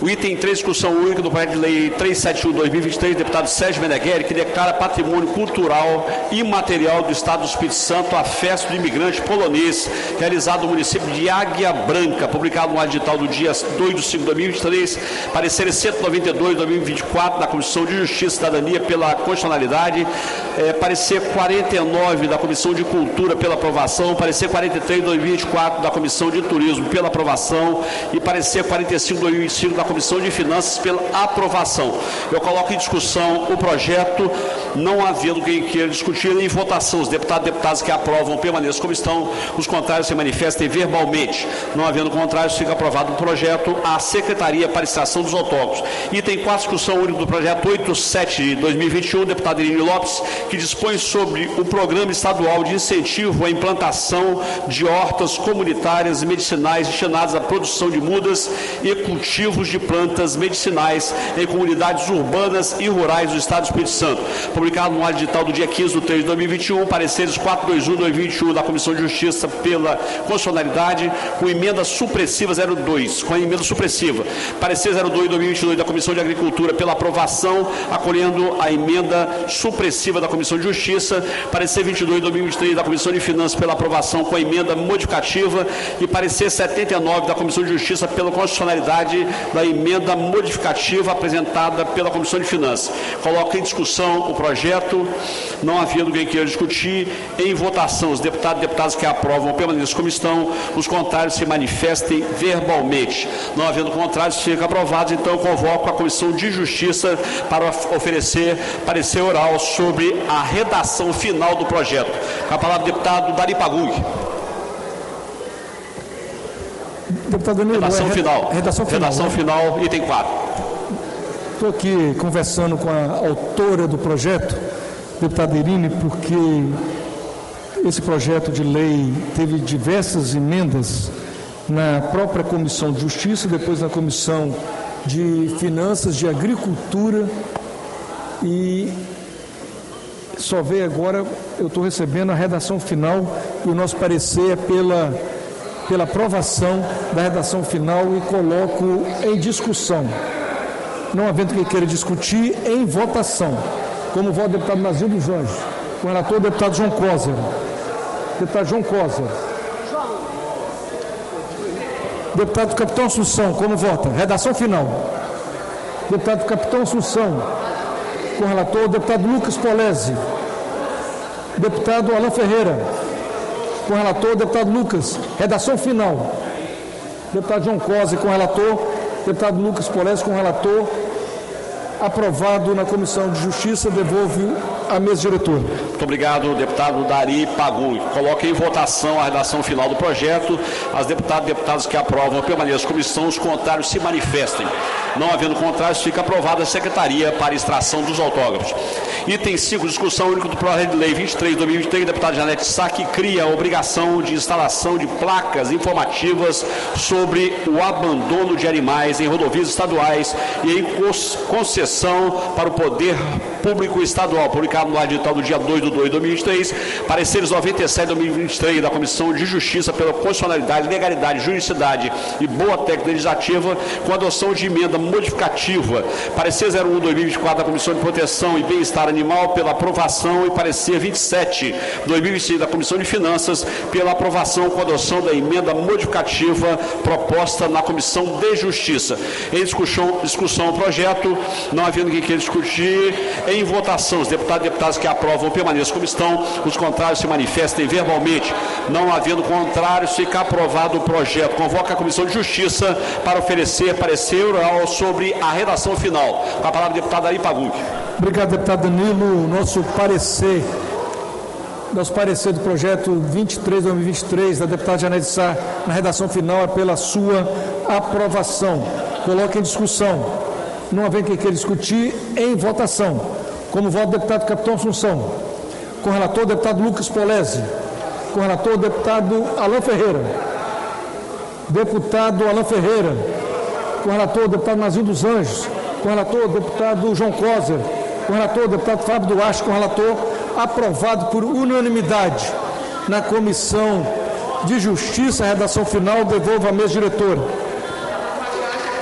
O item 3, discussão única do projeto de lei 371/2023, deputado Sérgio Meneghelli, que declara patrimônio cultural imaterial do Estado do Espírito Santo a festa do imigrante polonês, realizado no município de Águia Branca, publicado no edital do dia 2/5/2023, parecer 192/2024 da Comissão de Justiça e Cidadania pela constitucionalidade, parecer 49 da Comissão de Cultura pela aprovação, parecer 43/2024 da Comissão de Turismo pela aprovação e parecer 45/2025 da Comissão de Finanças pela aprovação. Eu coloco em discussão o projeto, não havendo quem queira discutir, em votação. Os deputados e deputadas que aprovam permaneçam como estão, os contrários se manifestem verbalmente. Não Não havendo contrários, fica aprovado o projeto à Secretaria para Extração dos Autógrafos. Item 4, discussão única do projeto 87 de 2021, deputado Irini Lopes, que dispõe sobre o Programa Estadual de Incentivo à Implantação de Hortas Comunitárias e Medicinais destinadas à produção de mudas e cultivos de plantas medicinais em comunidades urbanas e rurais do Estado do Espírito Santo. Publicado no Diário Digital do dia 15 de 3 de 2021, pareceres 421/2021 da Comissão de Justiça pela constitucionalidade, com emenda supressiva 02, com a emenda supressiva. Parecer 02/2022 da Comissão de Agricultura pela aprovação, acolhendo a emenda supressiva da Comissão de Justiça. Parecer 22/2023 da Comissão de Finanças pela aprovação com a emenda modificativa e parecer 79 da Comissão de Justiça pela constitucionalidade da emenda modificativa apresentada pela Comissão de Finanças. Coloco em discussão o projeto, não havendo quem queira discutir, em votação. Os deputados e deputadas que aprovam permaneçam como estão, os contrários se manifestem verbalmente. Não havendo contrários, fica aprovados. Então, eu convoco a Comissão de Justiça para oferecer parecer oral sobre a redação final do projeto. Com a palavra o deputado Dari Pagug. Deputado Danilo, redação final. Redação final, item 4. Estou aqui conversando com a autora do projeto, deputada Irini, porque esse projeto de lei teve diversas emendas na própria Comissão de Justiça, depois na Comissão de Finanças, de Agricultura, e só veio agora, eu estou recebendo a redação final e o nosso parecer é pela aprovação da redação final e coloco em discussão. Não havendo quem queira discutir, em votação. Como vota o deputado Nazil dos Anjos. Com o relator, o deputado João Coser. Deputado João Coser. Deputado Capitão Assunção, como vota? Redação final. Deputado Capitão Assunção. Com o relator, o deputado Lucas Polese. Deputado Alain Ferreira. Com o relator, o deputado Lucas. Redação final. Deputado João Coser, com o relator. Deputado Lucas Polese, com o relator. Aprovado na Comissão de Justiça, devolve à mesa diretora. Muito obrigado, deputado Dari Pagug. Coloque em votação a redação final do projeto. As deputadas e deputados que aprovam permaneçam como estão, os contrários se manifestem. Não havendo contrários, fica aprovada a Secretaria para Extração dos Autógrafos. Item 5, discussão única do projeto de lei 23/2023, deputada Janete Sá, que cria a obrigação de instalação de placas informativas sobre o abandono de animais em rodovias estaduais e em concessão para o Poder Público Estadual, publicado no edital do dia 2 de 2 de 2023, pareceres 97/2023 da Comissão de Justiça pela constitucionalidade, legalidade, juridicidade e boa técnica legislativa, com adoção de emenda modificativa, parecer 01/2024 da Comissão de Proteção e Bem-Estar Animal pela aprovação e parecer 27/2026 da Comissão de Finanças pela aprovação com adoção da emenda modificativa proposta na Comissão de Justiça. Em discussão o projeto, não havendo quem queira discutir, em votação, os deputados e deputadas que aprovam permaneçam como estão, os contrários se manifestem verbalmente. Não havendo contrários, fica aprovado o projeto. Convoca a Comissão de Justiça para oferecer parecer oral sobre a redação final. Com a palavra o deputado Dari Pagug. Obrigado, deputado Danilo. Nosso parecer do projeto 23/2023 da deputada Janete Sá na redação final é pela sua aprovação. Coloque em discussão. Não havendo quem queira discutir, em votação. Como vota o deputado Capitão Assunção. Com o relator, o deputado Lucas Polese. Com o relator, o deputado Alain Ferreira. Deputado Alain Ferreira. Com o relator, o deputado Nazil dos Anjos. Com o relator, o deputado João Coser. Com o relator, o deputado Fábio Duarte. Com o relator, aprovado por unanimidade na Comissão de Justiça. A redação final devolvo à mesa diretora.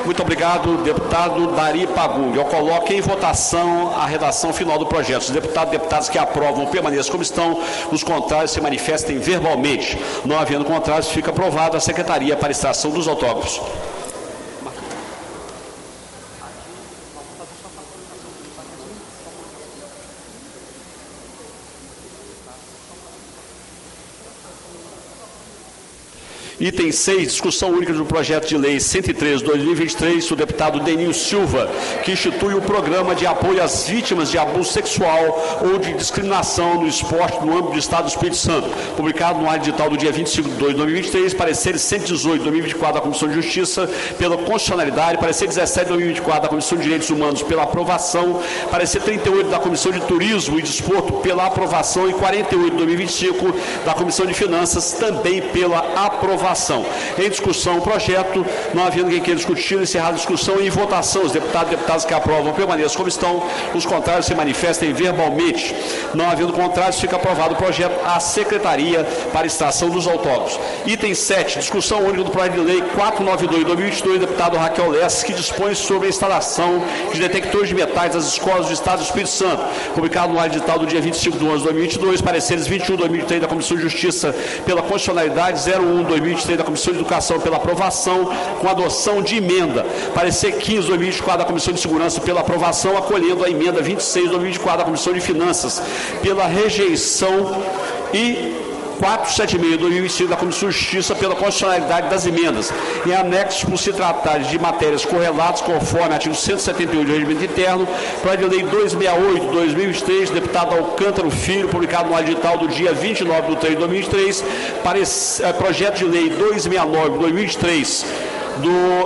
Muito obrigado, deputado Dari Pagug. Eu coloco em votação a redação final do projeto. Os deputados e deputadas que aprovam permaneçam como estão, os contrários se manifestem verbalmente. Não havendo contrários, fica aprovada a Secretaria para Extração dos Autógrafos. Item 6, discussão única do projeto de lei 103/2023, do deputado Deninho Silva, que institui o programa de apoio às vítimas de abuso sexual ou de discriminação no esporte no âmbito do Estado do Espírito Santo, publicado no Diário Digital do dia 25/2/2023, parecer 118/2024 da Comissão de Justiça pela constitucionalidade, parecer 17/2024 da Comissão de Direitos Humanos pela aprovação, parecer 38 da Comissão de Turismo e Desporto pela aprovação e 48/2025 da Comissão de Finanças também pela aprovação. Em discussão o projeto, não havendo quem queira discutir, encerrada a discussão e em votação. Os deputados e deputadas que aprovam permaneçam como estão, os contrários se manifestem verbalmente. Não havendo contrários, fica aprovado o projeto à Secretaria para extração dos autógrafos. Item 7, discussão única do projeto de lei 492/2022, deputado Raquel Lessa, que dispõe sobre a instalação de detectores de metais das escolas do Estado do Espírito Santo, publicado no Diário Digital do dia 25/11/2022, pareceres 21/2023 da Comissão de Justiça pela constitucionalidade, 01/2023 da Comissão de Educação pela aprovação, com adoção de emenda, parecer 15/2024 da Comissão de Segurança pela aprovação, acolhendo a emenda 26/2024 da Comissão de Finanças pela rejeição e 476/2025 da Comissão de Justiça pela constitucionalidade das emendas, em anexos por se tratar de matérias correlatas conforme artigo 178 do Regimento Interno, projeto de lei 268/2023, deputado Alcântara Filho, publicado no Diário Digital do dia 29/3/2023, projeto de lei 269/2023,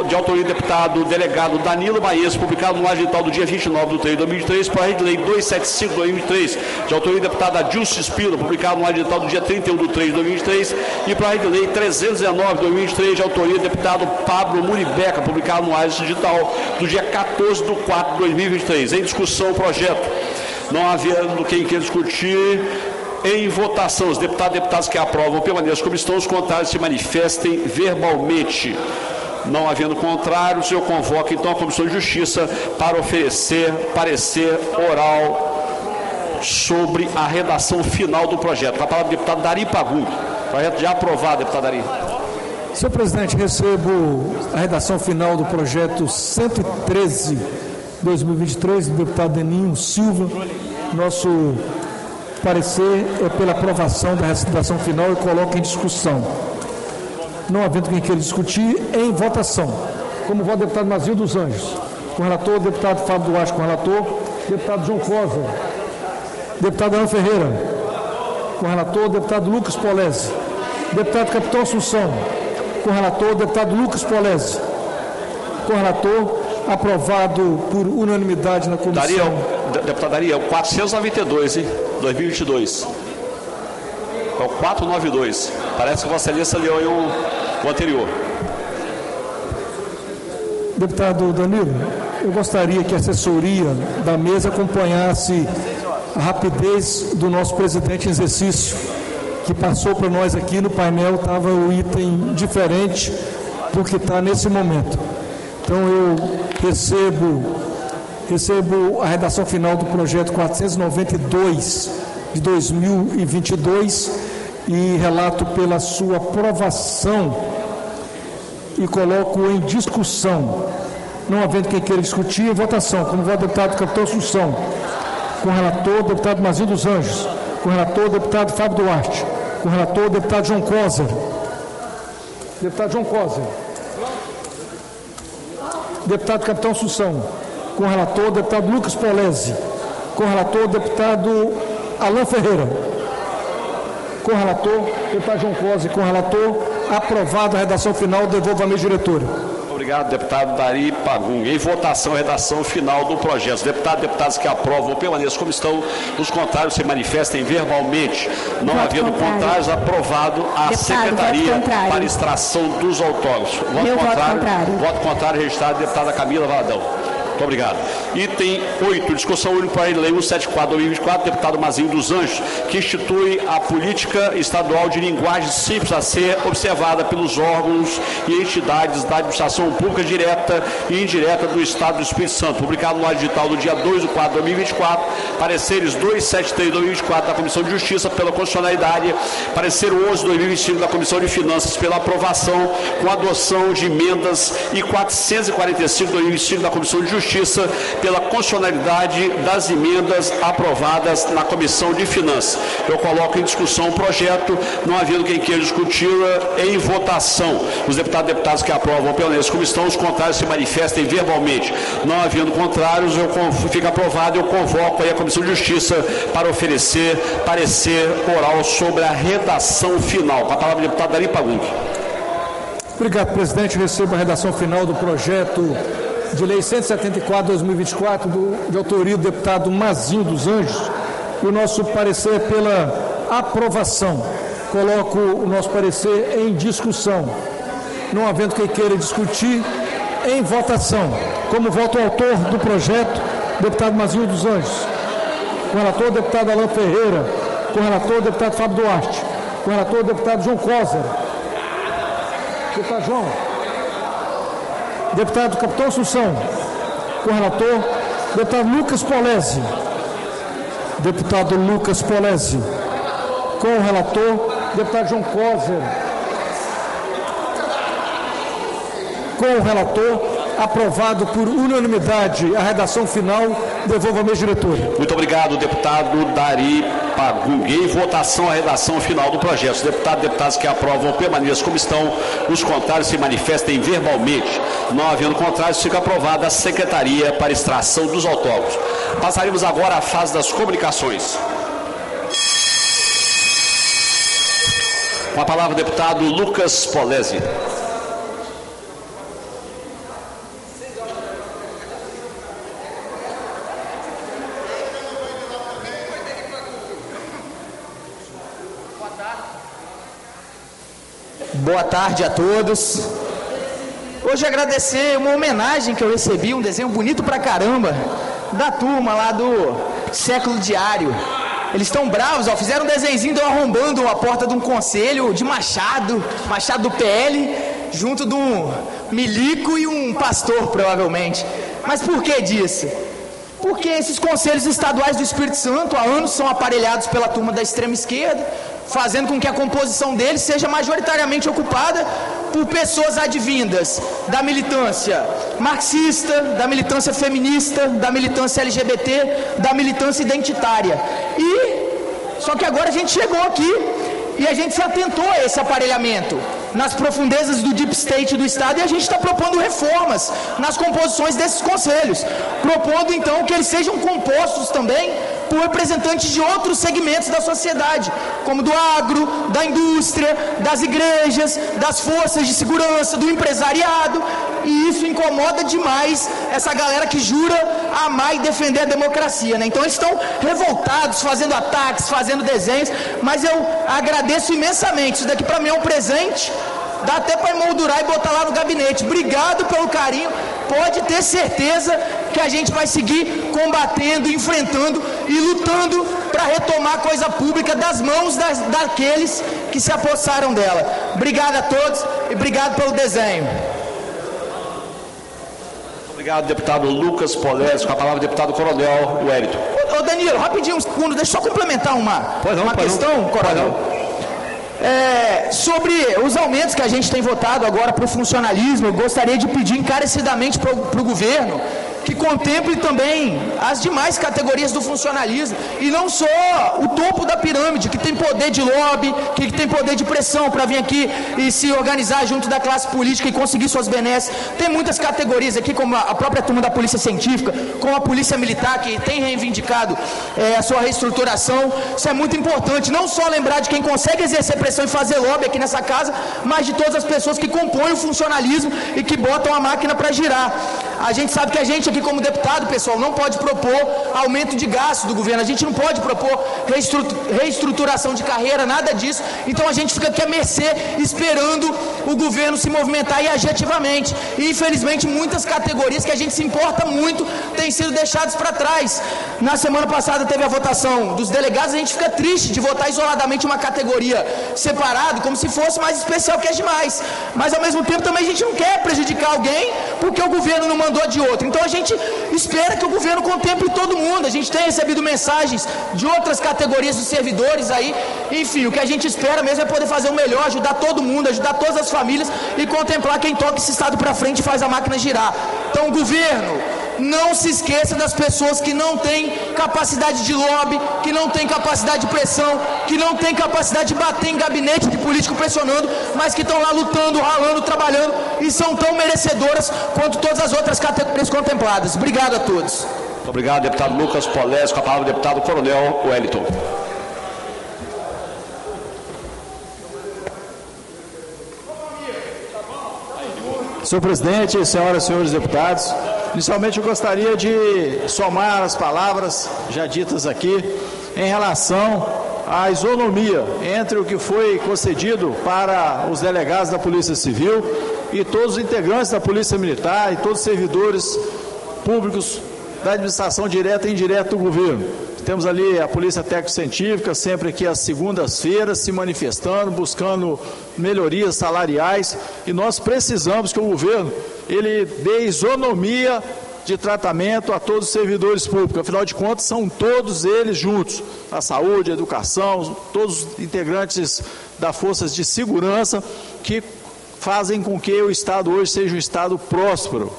de autoria do deputado delegado Danilo Baez, publicado no Diário Digital do dia 29/3/2023, projeto de lei 275/2023, de autoria do deputado Adilson Espino, publicado no Diário Digital do dia 31/3/2023, e projeto de lei 319/2023, de autoria do deputado Pablo Muribeca, publicado no Diário Digital do dia 14/4/2023. Em discussão o projeto, não havendo quem queira discutir, em votação, os deputados e deputadas que aprovam permaneçam como estão, os contrários se manifestem verbalmente. Não havendo contrários, eu convoco então a Comissão de Justiça para oferecer parecer oral sobre a redação final do projeto. Com a palavra do deputado Dari Pagum. Projeto já aprovado, deputado Dari. Senhor presidente, recebo a redação final do projeto 113/2023, do deputado Deninho Silva. Nosso parecer é pela aprovação da redação final e coloco em discussão. Não havendo quem queira discutir, em votação. Como voto o deputado Mazil dos Anjos. Com relator, deputado Fábio Duarte, com relator, deputado João Cosa. Deputado Ana Ferreira. Com relator, deputado Lucas Polese. Deputado Capitão Assunção. Com relator, deputado Lucas Polese. Com relator, aprovado por unanimidade na comissão. Deputado Dari, é o 492, hein? 2022. É o 492. Parece que Vossa Excelência leu aí o anterior. Deputado Danilo, eu gostaria que a assessoria da mesa acompanhasse a rapidez do nosso presidente em exercício, que passou para nós aqui no painel, estava o item diferente do que está nesse momento. Então eu recebo a redação final do projeto 492 de 2022 e relato pela sua aprovação e coloco em discussão. Não havendo quem queira discutir, em votação. Como voto o deputado Capitão Assunção. Com o relator, deputado Mazil dos Anjos. Com o relator, deputado Fábio Duarte. Com o relator, deputado João Cosa. Deputado João Cosa. Deputado Capitão Assunção. Com o relator, deputado Lucas Polese. Com o relator, deputado Alain Ferreira. Com o relator, deputado João Cosa. Com o relator, aprovado a redação final, devolvo à mesa diretora. Obrigado, deputado Dari Pagum. Em votação, a redação final do projeto. Os deputados e deputadas que aprovam permaneçam como estão. Os contrários se manifestem verbalmente. Não havendo contrários, aprovado a Secretaria para extração dos autógrafos. Voto contrário. Voto contrário registrado, deputada Camila Valadão. Muito obrigado. Item 8, discussão única para a lei 174/2024, deputado Mazinho dos Anjos, que institui a política estadual de linguagem simples a ser observada pelos órgãos e entidades da administração pública direta e indireta do Estado do Espírito Santo, publicado no Diário Digital do dia 2/4/2024, Pareceres 273 de 2024 da Comissão de Justiça pela constitucionalidade. Parecer 11 de 2025 da Comissão de Finanças pela aprovação com adoção de emendas e 445 de 2025 da Comissão de Justiça pela constitucionalidade das emendas aprovadas na Comissão de Finanças. Eu coloco em discussão o projeto, não havendo quem queira discuti-la, em votação. Os deputados que aprovam permanecem como estão, os contrários se manifestem verbalmente. Não havendo contrários, fica aprovado. Eu convoco aí a Comissão de Justiça para oferecer parecer oral sobre a redação final. Com a palavra o deputado Dari Pagum. Obrigado, presidente. Recebo a redação final do projeto de lei 174/2024, de autoria do deputado Mazinho dos Anjos, e o nosso parecer é pela aprovação. Coloco o nosso parecer em discussão. Não havendo quem queira discutir, em votação. Como voto o autor do projeto, deputado Mazinho dos Anjos. Com o relator, deputado Alain Ferreira. Com o relator, deputado Fábio Duarte. Com o relator, deputado João Coser. Deputado João. Deputado Capitão Assunção. Com o relator, deputado Lucas Polesi. Deputado Lucas Polesi. Com o relator, deputado João Coser. Com o relator, aprovado por unanimidade. A redação final, devolvo à mesa diretora. Muito obrigado, deputado Dari Pagum. Em votação, a redação final do projeto. Os deputados que aprovam permaneçam como estão. Os contrários se manifestem verbalmente. Não havendo contrários, fica aprovada a Secretaria para extração dos autógrafos. Passaremos agora à fase das comunicações. Com a palavra o deputado Lucas Polesi. Boa tarde a todos. Hoje agradecer uma homenagem que eu recebi, um desenho bonito pra caramba, da turma lá do Século Diário. Eles estão bravos, ó, fizeram um desenhozinho de eu arrombando a porta de um conselho de Machado do PL, junto de um milico e um pastor, provavelmente. Mas por que disso? Porque esses conselhos estaduais do Espírito Santo há anos são aparelhados pela turma da extrema esquerda, fazendo com que a composição deles seja majoritariamente ocupada por pessoas advindas da militância marxista, da militância feminista, da militância LGBT, da militância identitária. Só que agora a gente chegou aqui e a gente se atentou a esse aparelhamento nas profundezas do deep state do Estado, e a gente está propondo reformas nas composições desses conselhos, propondo então que eles sejam compostos também por representantes de outros segmentos da sociedade, como do agro, da indústria, das igrejas, das forças de segurança, do empresariado, e isso incomoda demais essa galera que jura amar e defender a democracia, né? Então eles estão revoltados, fazendo ataques, fazendo desenhos, mas eu agradeço imensamente. Isso daqui para mim é um presente, dá até para emoldurar e botar lá no gabinete. Obrigado pelo carinho, pode ter certeza que a gente vai seguir combatendo, enfrentando e lutando para retomar a coisa pública das mãos daqueles que se apossaram dela. Obrigado a todos e obrigado pelo desenho. Obrigado, deputado Lucas Polesi. Com a palavra o deputado Coronel Wellington. Ô Danilo, rapidinho, um segundo, deixa eu só complementar uma questão, Coronel. Sobre os aumentos que a gente tem votado agora para o funcionalismo, eu gostaria de pedir encarecidamente para o governo que contemple também as demais categorias do funcionalismo, e não só o topo da pirâmide, que tem poder de lobby, que tem poder de pressão para vir aqui e se organizar junto da classe política e conseguir suas benesses. Tem muitas categorias aqui, como a própria turma da Polícia Científica, como a Polícia Militar, que tem reivindicado a sua reestruturação. Isso é muito importante, não só lembrar de quem consegue exercer pressão e fazer lobby aqui nessa casa, mas de todas as pessoas que compõem o funcionalismo e que botam a máquina para girar. A gente sabe que a gente aqui como deputado, pessoal, não pode propor aumento de gasto do governo, a gente não pode propor reestruturação de carreira, nada disso. Então a gente fica aqui à mercê, esperando o governo se movimentar e agir ativamente. E infelizmente muitas categorias que a gente se importa muito têm sido deixadas para trás. Na semana passada teve a votação dos delegados, a gente fica triste de votar isoladamente uma categoria separada, como se fosse mais especial que as demais. Mas ao mesmo tempo também a gente não quer prejudicar alguém porque o governo não mandou de outro. Então a gente espera que o governo contemple todo mundo. A gente tem recebido mensagens de outras categorias de servidores aí. Enfim, o que a gente espera mesmo é poder fazer o melhor, ajudar todo mundo, ajudar todas as famílias e contemplar quem toca esse Estado para frente e faz a máquina girar. Então, governo, não se esqueça das pessoas que não têm capacidade de lobby, que não têm capacidade de pressão, que não têm capacidade de bater em gabinete de político pressionando, mas que estão lá lutando, ralando, trabalhando e são tão merecedoras quanto todas as outras categorias contempladas. Obrigado a todos. Muito obrigado, deputado Lucas Polésio. Com a palavra o deputado Coronel Wellington. Senhor presidente, senhoras e senhores deputados, inicialmente eu gostaria de somar as palavras já ditas aqui em relação à isonomia entre o que foi concedido para os delegados da Polícia Civil e todos os integrantes da Polícia Militar e todos os servidores públicos da administração direta e indireta do governo. Temos ali a Polícia Técnico-Científica, sempre aqui às segundas-feiras, se manifestando, buscando melhorias salariais, e nós precisamos que o governo ele dê isonomia de tratamento a todos os servidores públicos. Afinal de contas, são todos eles juntos, a saúde, a educação, todos os integrantes das forças de segurança que fazem com que o Estado hoje seja um Estado próspero,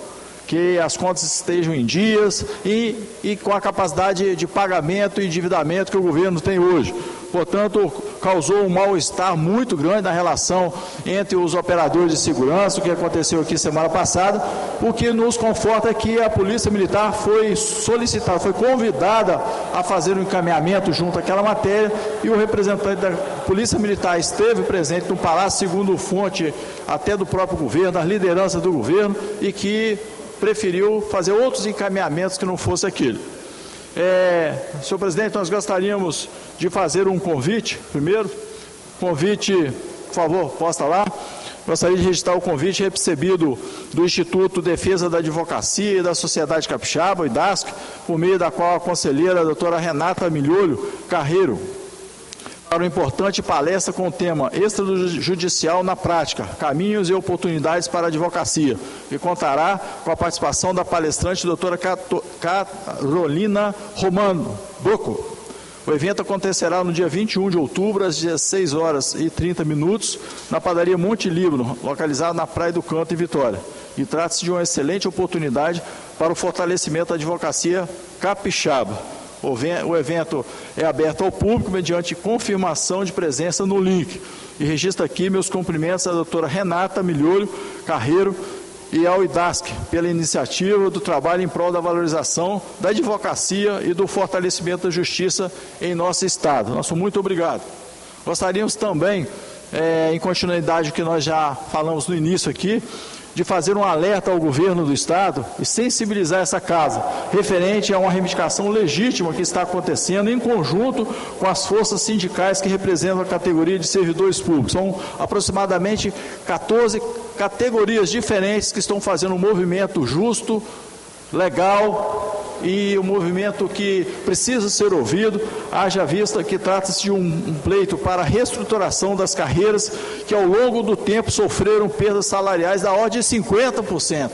que as contas estejam em dias e com a capacidade de pagamento e endividamento que o governo tem hoje. Portanto, causou um mal-estar muito grande na relação entre os operadores de segurança, o que aconteceu aqui semana passada, o que nos conforta que a Polícia Militar foi solicitada, foi convidada a fazer um encaminhamento junto àquela matéria, e o representante da Polícia Militar esteve presente no Palácio, segundo fonte até do próprio governo, das lideranças do governo, e que preferiu fazer outros encaminhamentos que não fosse aquele. Senhor presidente, nós gostaríamos de fazer um convite, primeiro, convite, por favor, posta lá, gostaria de registrar o convite recebido do Instituto Defesa da Advocacia e da Sociedade Capixaba, o IDASC, por meio da qual a conselheira a doutora Renata Milholho Carreiro, para uma importante palestra com o tema Extrajudicial na Prática, Caminhos e Oportunidades para a Advocacia, que contará com a participação da palestrante doutora Carolina Romano Broco. O evento acontecerá no dia 21 de outubro, às 16h30, na padaria Monte Líbano, localizada na Praia do Canto, em Vitória. E trata-se de uma excelente oportunidade para o fortalecimento da advocacia capixaba. O evento é aberto ao público mediante confirmação de presença no link. E registro aqui meus cumprimentos à doutora Renata Milholho Carreiro e ao IDASC pela iniciativa do trabalho em prol da valorização da advocacia e do fortalecimento da justiça em nosso Estado. Nosso muito obrigado. Gostaríamos também, em continuidade do que nós já falamos no início aqui, de fazer um alerta ao governo do Estado e sensibilizar essa casa, referente a uma reivindicação legítima que está acontecendo em conjunto com as forças sindicais que representam a categoria de servidores públicos. São aproximadamente 14 categorias diferentes que estão fazendo um movimento justo, legal, e um movimento que precisa ser ouvido, haja vista que trata-se de um pleito para a reestruturação das carreiras que ao longo do tempo sofreram perdas salariais da ordem de 50%.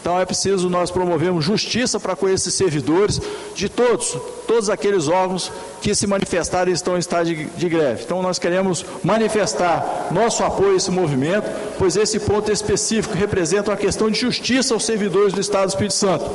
Então é preciso nós promovermos justiça para com esses servidores de todos aqueles órgãos que se manifestarem e estão em estado de greve. Então nós queremos manifestar nosso apoio a esse movimento, pois esse ponto específico representa uma questão de justiça aos servidores do Estado do Espírito Santo,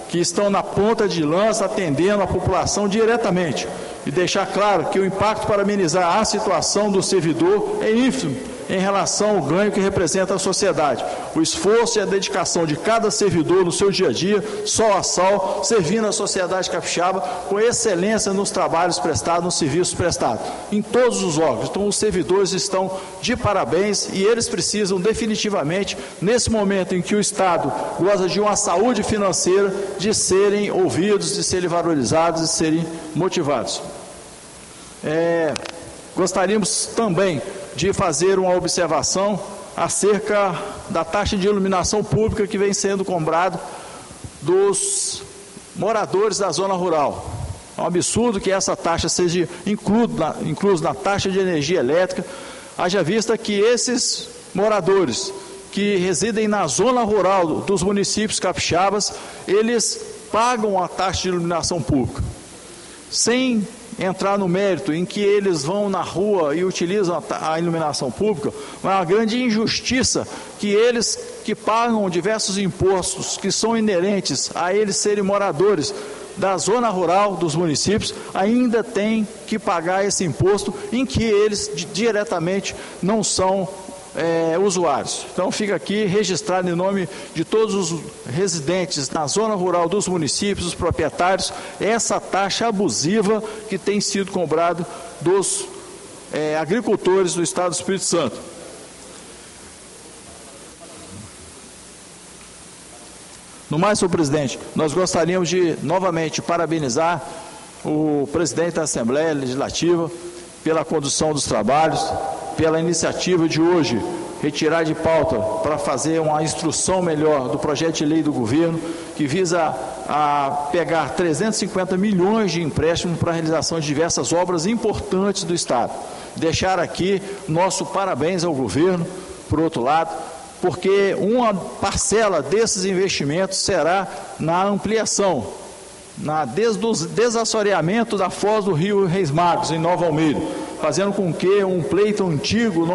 que estão na ponta de lança atendendo a população diretamente, e deixar claro que o impacto para amenizar a situação do servidor é ínfimo em relação ao ganho que representa a sociedade. O esforço e a dedicação de cada servidor no seu dia a dia, sol a sol, servindo a sociedade capixaba com excelência nos trabalhos prestados, nos serviços prestados, em todos os órgãos. Então os servidores estão de parabéns e eles precisam definitivamente, nesse momento em que o Estado goza de uma saúde financeira, de serem ouvidos, de serem valorizados, de serem motivados. Gostaríamos também de fazer uma observação acerca da taxa de iluminação pública que vem sendo cobrado dos moradores da zona rural. É um absurdo que essa taxa seja inclusa na taxa de energia elétrica, haja vista que esses moradores que residem na zona rural dos municípios capixabas, eles pagam a taxa de iluminação pública. Sem entrar no mérito em que eles vão na rua e utilizam a iluminação pública, é uma grande injustiça que eles que pagam diversos impostos que são inerentes a eles serem moradores da zona rural dos municípios, ainda têm que pagar esse imposto em que eles diretamente não são usuários. Então fica aqui registrado em nome de todos os residentes na zona rural dos municípios, os proprietários, essa taxa abusiva que tem sido cobrada dos agricultores do Estado do Espírito Santo. No mais, senhor presidente, nós gostaríamos de novamente parabenizar o presidente da Assembleia Legislativa pela condução dos trabalhos, pela iniciativa de hoje, retirar de pauta para fazer uma instrução melhor do projeto de lei do governo, que visa a pegar 350 milhões de empréstimo para a realização de diversas obras importantes do Estado. Deixar aqui nosso parabéns ao governo, por outro lado, porque uma parcela desses investimentos será na ampliação, desde o desassoreamento da foz do rio Reis Magos, em Nova Almeida, fazendo com que um pleito antigo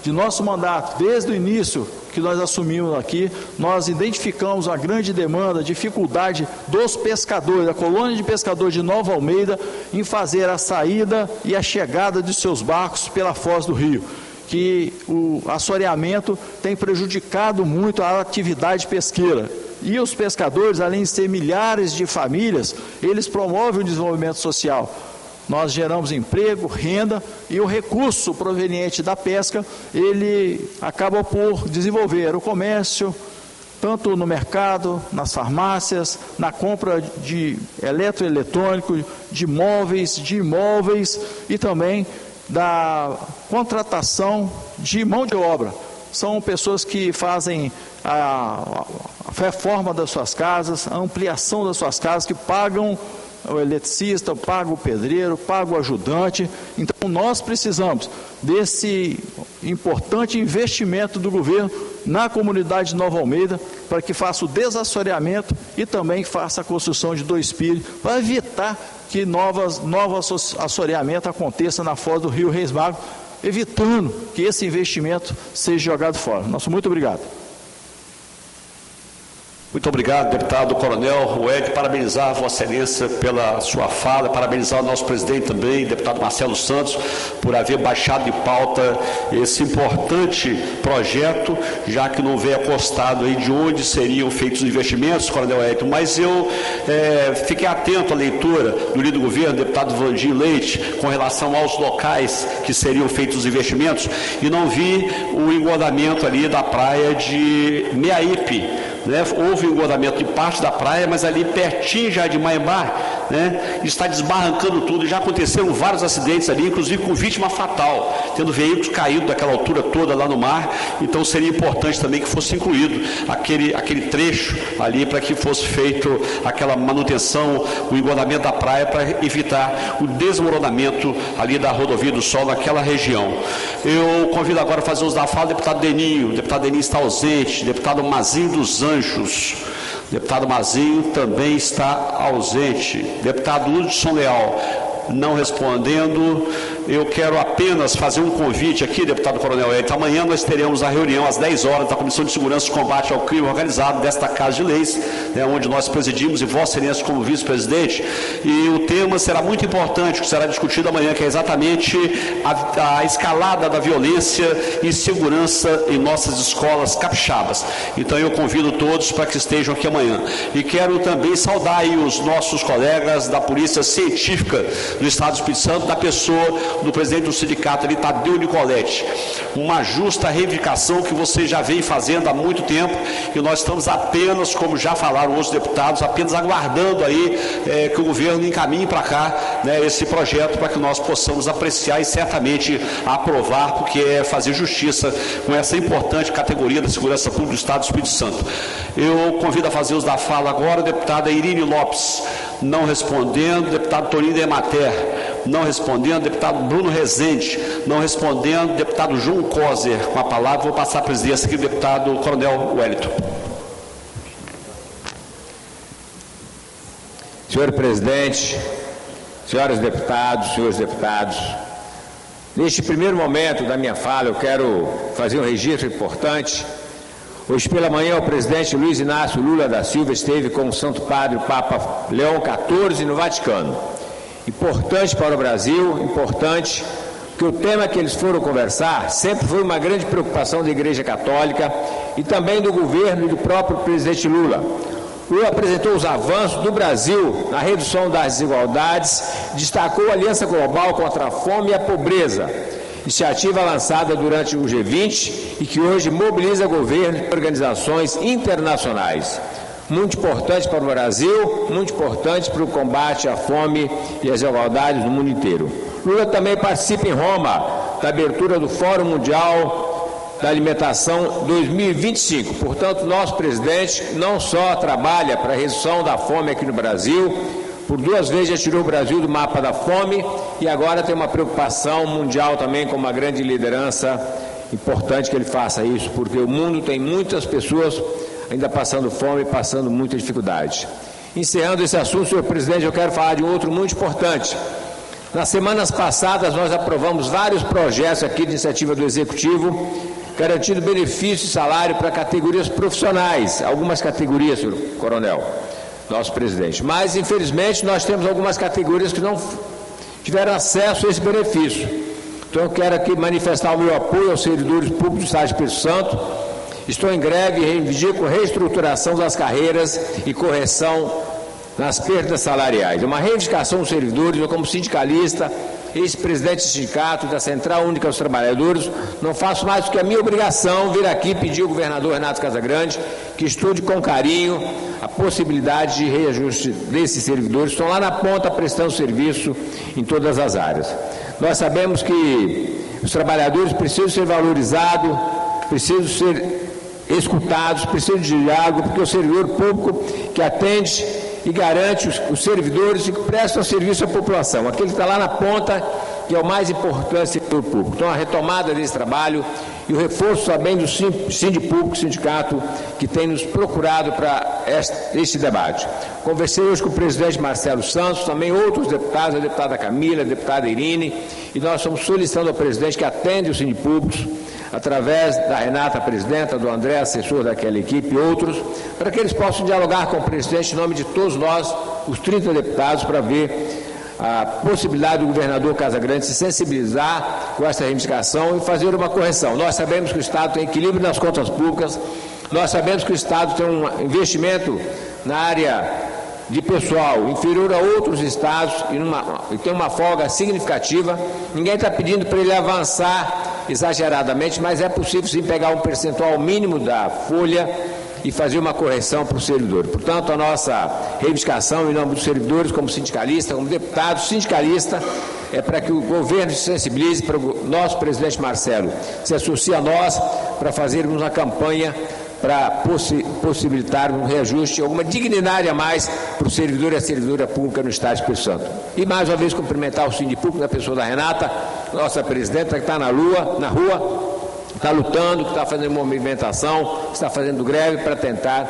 de nosso mandato, desde o início que nós assumimos aqui, nós identificamos a grande demanda, a dificuldade dos pescadores, da colônia de pescadores de Nova Almeida, em fazer a saída e a chegada de seus barcos pela foz do rio, que o assoreamento tem prejudicado muito a atividade pesqueira. E os pescadores, além de ser milhares de famílias, eles promovem o desenvolvimento social. Nós geramos emprego, renda, e o recurso proveniente da pesca, ele acaba por desenvolver o comércio, tanto no mercado, nas farmácias, na compra de eletroeletrônico, de móveis, de imóveis e também da contratação de mão de obra. São pessoas que fazem a reforma das suas casas, a ampliação das suas casas, que pagam o eletricista, paga o pedreiro, paga o ajudante. Então nós precisamos desse importante investimento do governo na comunidade de Nova Almeida, para que faça o desassoreamento e também faça a construção de 2 pires, para evitar que novo assoreamento aconteça na foz do rio Reis Magos, evitando que esse investimento seja jogado fora. Muito obrigado. Muito obrigado, deputado Coronel Ued, parabenizar a Vossa Excelência pela sua fala, parabenizar o nosso presidente também, deputado Marcelo Santos, por haver baixado de pauta esse importante projeto, já que não veio acostado aí de onde seriam feitos os investimentos, Coronel Ued, mas eu fiquei atento à leitura do líder do governo, deputado Vandir Leite, com relação aos locais que seriam feitos os investimentos, e não vi o engordamento ali da praia de Meaípe, né? Houve um engordamento de parte da praia, mas ali pertinho já de Maimbá, né? Está desbarrancando tudo. Já aconteceram vários acidentes ali, inclusive com vítima fatal, tendo veículos caídos daquela altura toda lá no mar. Então seria importante também que fosse incluído aquele trecho ali, para que fosse feito aquela manutenção, o engordamento da praia, para evitar o desmoronamento ali da rodovia do Sol naquela região. Eu convido agora a fazer uso da fala o deputado Deninho. O deputado Deninho está ausente, deputado Mazinho dos Anjos. Deputado Mazinho também está ausente. Deputado Hudson Leal, não respondendo. Eu quero apenas fazer um convite aqui, deputado Coronel Edson. Amanhã nós teremos a reunião às 10 horas da Comissão de Segurança e Combate ao Crime Organizado desta Casa de Leis, né, onde nós presidimos, e Vossa Excelência como vice-presidente, e o tema será muito importante, que será discutido amanhã, que é exatamente a escalada da violência e segurança em nossas escolas capixabas. Então eu convido todos para que estejam aqui amanhã. E quero também saudar aí os nossos colegas da Polícia Científica do Estado do Espírito Santo, da pessoa do presidente do sindicato ali, Tadeu Nicoletti. Uma justa reivindicação que você já vem fazendo há muito tempo, e nós estamos apenas, como já falaram os deputados, apenas aguardando aí que o governo encaminhe para cá, né, esse projeto, para que nós possamos apreciar e certamente aprovar, porque é fazer justiça com essa importante categoria da segurança pública do Estado do Espírito Santo. Eu convido a fazer uso da fala agora a deputada Irine Lopes, não respondendo. Deputado Toninho de Emater, Não respondendo, deputado Bruno Rezende. Não respondendo, deputado João Coser. Com a palavra, vou passar a presidência aqui do deputado Coronel Wellington. Senhor presidente, senhores deputados, neste primeiro momento da minha fala, eu quero fazer um registro importante. Hoje pela manhã, o presidente Luiz Inácio Lula da Silva esteve com o Santo Padre, o Papa Leão XIV, no Vaticano. Importante para o Brasil, importante, porque o tema que eles foram conversar sempre foi uma grande preocupação da Igreja Católica e também do governo e do próprio presidente Lula. Lula apresentou os avanços do Brasil na redução das desigualdades, destacou a Aliança Global contra a Fome e a Pobreza, iniciativa lançada durante o G20 e que hoje mobiliza governos e organizações internacionais. Muito importante para o Brasil, muito importante para o combate à fome e às desigualdades no mundo inteiro. Lula também participa em Roma da abertura do Fórum Mundial da Alimentação 2025. Portanto, nosso presidente não só trabalha para a redução da fome aqui no Brasil, por 2 vezes já tirou o Brasil do mapa da fome e agora tem uma preocupação mundial também com uma grande liderança. Importante que ele faça isso, porque o mundo tem muitas pessoas ainda passando fome, passando muita dificuldade. Encerrando esse assunto, senhor presidente, eu quero falar de um outro muito importante. Nas semanas passadas, nós aprovamos vários projetos aqui de iniciativa do Executivo, garantindo benefício e salário para categorias profissionais, algumas categorias, senhor coronel, nosso presidente. Mas, infelizmente, nós temos algumas categorias que não tiveram acesso a esse benefício. Então, eu quero aqui manifestar o meu apoio aos servidores públicos do Estado de Espírito Santo. Estou em greve e reivindico reestruturação das carreiras e correção nas perdas salariais. É uma reivindicação dos servidores. Eu, como sindicalista, ex-presidente do sindicato da Central Única dos Trabalhadores, não faço mais do que a minha obrigação vir aqui pedir ao governador Renato Casagrande que estude com carinho a possibilidade de reajuste desses servidores que estão lá na ponta prestando serviço em todas as áreas. Nós sabemos que os trabalhadores precisam ser valorizados, precisam ser escutados, precisam de diálogo, porque o servidor público que atende e garante os servidores e que prestam serviço à população. Aquele que está lá na ponta, que é o mais importante setor público. Então, a retomada desse trabalho e o reforço também do Sindipúblico, sindicato, que tem nos procurado para este debate. Conversei hoje com o presidente Marcelo Santos, também outros deputados, a deputada Camila, a deputada Irine, e nós estamos solicitando ao presidente que atende os sindipúblicos, através da Renata, presidenta, do André, assessor daquela equipe, e outros, para que eles possam dialogar com o presidente em nome de todos nós, os 30 deputados, para ver a possibilidade do governador Casagrande se sensibilizar com essa reivindicação e fazer uma correção. Nós sabemos que o Estado tem equilíbrio nas contas públicas, nós sabemos que o Estado tem um investimento na área de pessoal inferior a outros estados e tem uma folga significativa. Ninguém está pedindo para ele avançar exageradamente, mas é possível sim pegar um percentual mínimo da folha e fazer uma correção para o servidor. Portanto, a nossa reivindicação em nome dos servidores, como sindicalista, como deputado sindicalista, é para que o governo se sensibilize, para o nosso presidente Marcelo se associe a nós para fazermos uma campanha para possibilitar um reajuste, alguma dignidade a mais para o servidor e a servidora pública no Estado de Espírito Santo. E mais uma vez cumprimentar o Sindipúblico, na pessoa da Renata, nossa presidenta, que está na rua, está lutando, que está fazendo movimentação, que está fazendo greve para tentar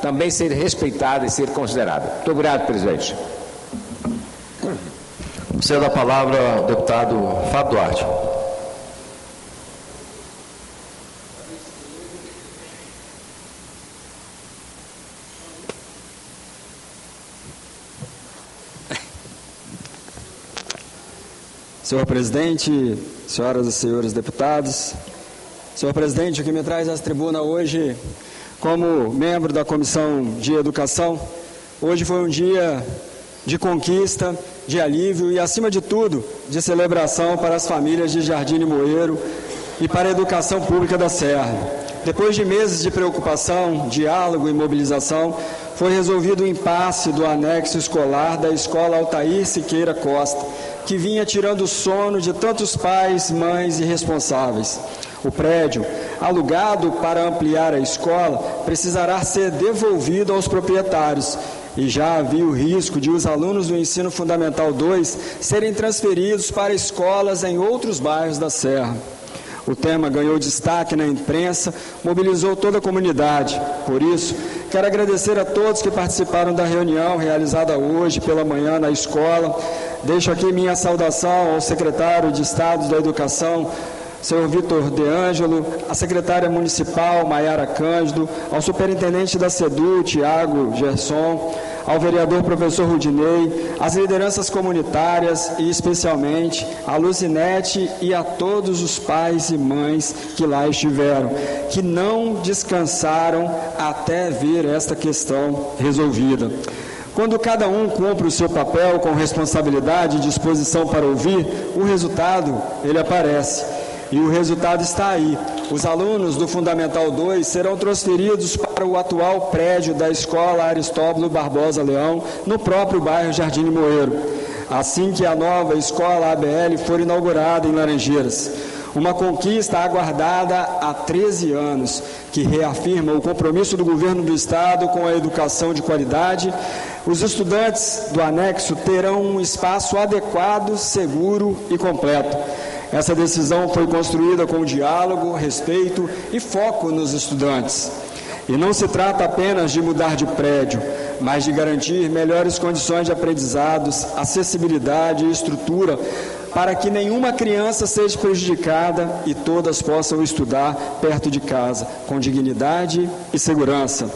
também ser respeitada e ser considerada. Muito obrigado, presidente. Cedo a palavra ao deputado Fábio Duarte. Senhor presidente, senhoras e senhores deputados, senhor presidente, o que me traz à tribuna hoje, como membro da Comissão de Educação, hoje foi um dia de conquista, de alívio e, acima de tudo, de celebração para as famílias de Jardim Limoeiro e para a educação pública da Serra. Depois de meses de preocupação, diálogo e mobilização, foi resolvido o impasse do anexo escolar da Escola Altair Siqueira Costa, que vinha tirando o sono de tantos pais, mães e responsáveis. O prédio, alugado para ampliar a escola, precisará ser devolvido aos proprietários, e já havia o risco de os alunos do Ensino Fundamental 2 serem transferidos para escolas em outros bairros da Serra. O tema ganhou destaque na imprensa, mobilizou toda a comunidade. Por isso, quero agradecer a todos que participaram da reunião realizada hoje pela manhã na escola. Deixo aqui minha saudação ao secretário de Estado da Educação, senhor Vitor De Ângelo, a secretária municipal, Maiara Cândido, ao superintendente da SEDU, Tiago Gerson, ao vereador professor Rudinei, às lideranças comunitárias e, especialmente, a Luzinete e a todos os pais e mães que lá estiveram, que não descansaram até ver esta questão resolvida. Quando cada um cumpre o seu papel com responsabilidade e disposição para ouvir, o resultado, ele aparece. E o resultado está aí. Os alunos do Fundamental 2 serão transferidos para o atual prédio da Escola Aristóbulo Barbosa Leão, no próprio bairro Jardim Limoeiro, assim que a nova Escola ABL for inaugurada em Laranjeiras. Uma conquista aguardada há 13 anos, que reafirma o compromisso do governo do Estado com a educação de qualidade. Os estudantes do anexo terão um espaço adequado, seguro e completo. Essa decisão foi construída com diálogo, respeito e foco nos estudantes. E não se trata apenas de mudar de prédio, mas de garantir melhores condições de aprendizados, acessibilidade e estrutura para que nenhuma criança seja prejudicada e todas possam estudar perto de casa, com dignidade e segurança.